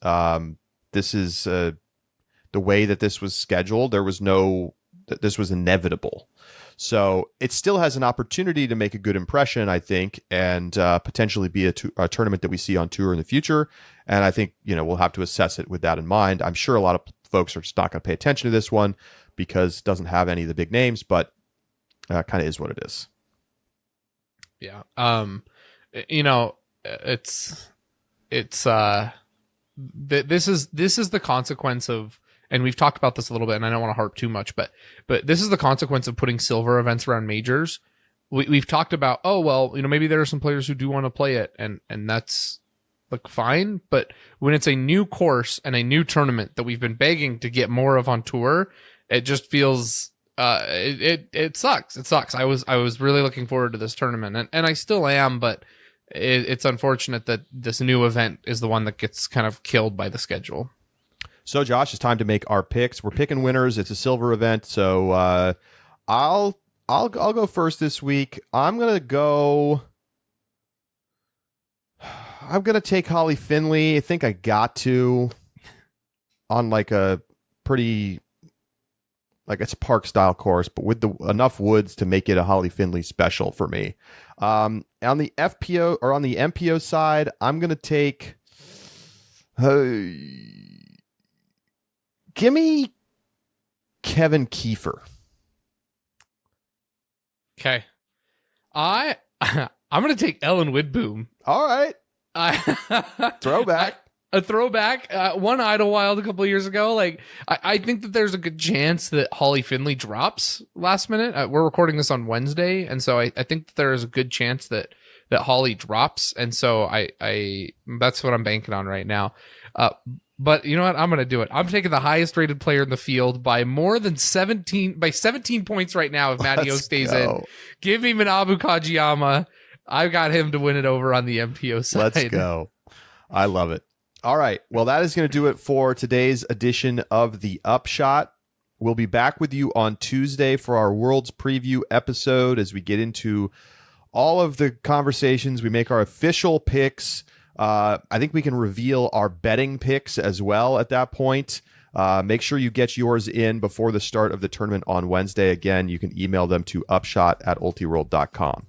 This is the way that this was scheduled. This was inevitable. So it still has an opportunity to make a good impression, I think, and potentially be a tournament that we see on tour in the future. And I think, we'll have to assess it with that in mind. I'm sure a lot of folks are just not going to pay attention to this one because it doesn't have any of the big names, but kind of is what it is. Yeah. This is the consequence of, and we've talked about this a little bit, and I don't want to harp too much, but this is the consequence of putting silver events around majors. We've talked about, maybe there are some players who do want to play it, and that's fine. But when it's a new course and a new tournament that we've been begging to get more of on tour, it just feels, it sucks. It sucks. I was really looking forward to this tournament, and I still am, but it's unfortunate that this new event is the one that gets kind of killed by the schedule. So, Josh, it's time to make our picks. We're picking winners. It's a silver event, so I'll go first this week. I'm gonna take Holly Finley. I think I got to on a pretty it's a park style course, but with enough woods to make it a Holly Finley special for me. On the FPO or on the MPO side, I'm gonna take. Give me Kevin Kiefer. Okay. I'm going to take Ellen Widboom. All right. Throwback. A throwback. Won Idlewild a couple of years ago. I think that there's a good chance that Holly Finley drops last minute. We're recording this on Wednesday, and so I think that there is a good chance that Holly drops, and so I that's what I'm banking on right now. But you know what? I'm going to do it. I'm taking the highest rated player in the field by 17 points right now if Matty O stays in. Give me Manabu Kajiyama. I've got him to win it over on the MPO side. Let's go. I love it. All right. Well, that is going to do it for today's edition of the Upshot. We'll be back with you on Tuesday for our Worlds Preview episode as we get into all of the conversations. We make our official picks. I think we can reveal our betting picks as well at that point. Make sure you get yours in before the start of the tournament on Wednesday. Again, you can email them to upshot@ultiworld.com.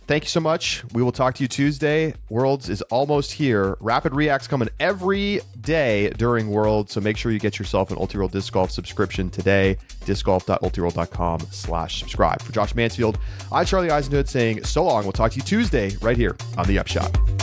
Thank you so much. We will talk to you Tuesday. Worlds is almost here. Rapid Reacts coming every day during Worlds, so make sure you get yourself an UltiWorld Disc Golf subscription today. discgolf.ultiworld.com/subscribe. For Josh Mansfield, I'm Charlie Eisenhood saying so long. We'll talk to you Tuesday right here on The Upshot.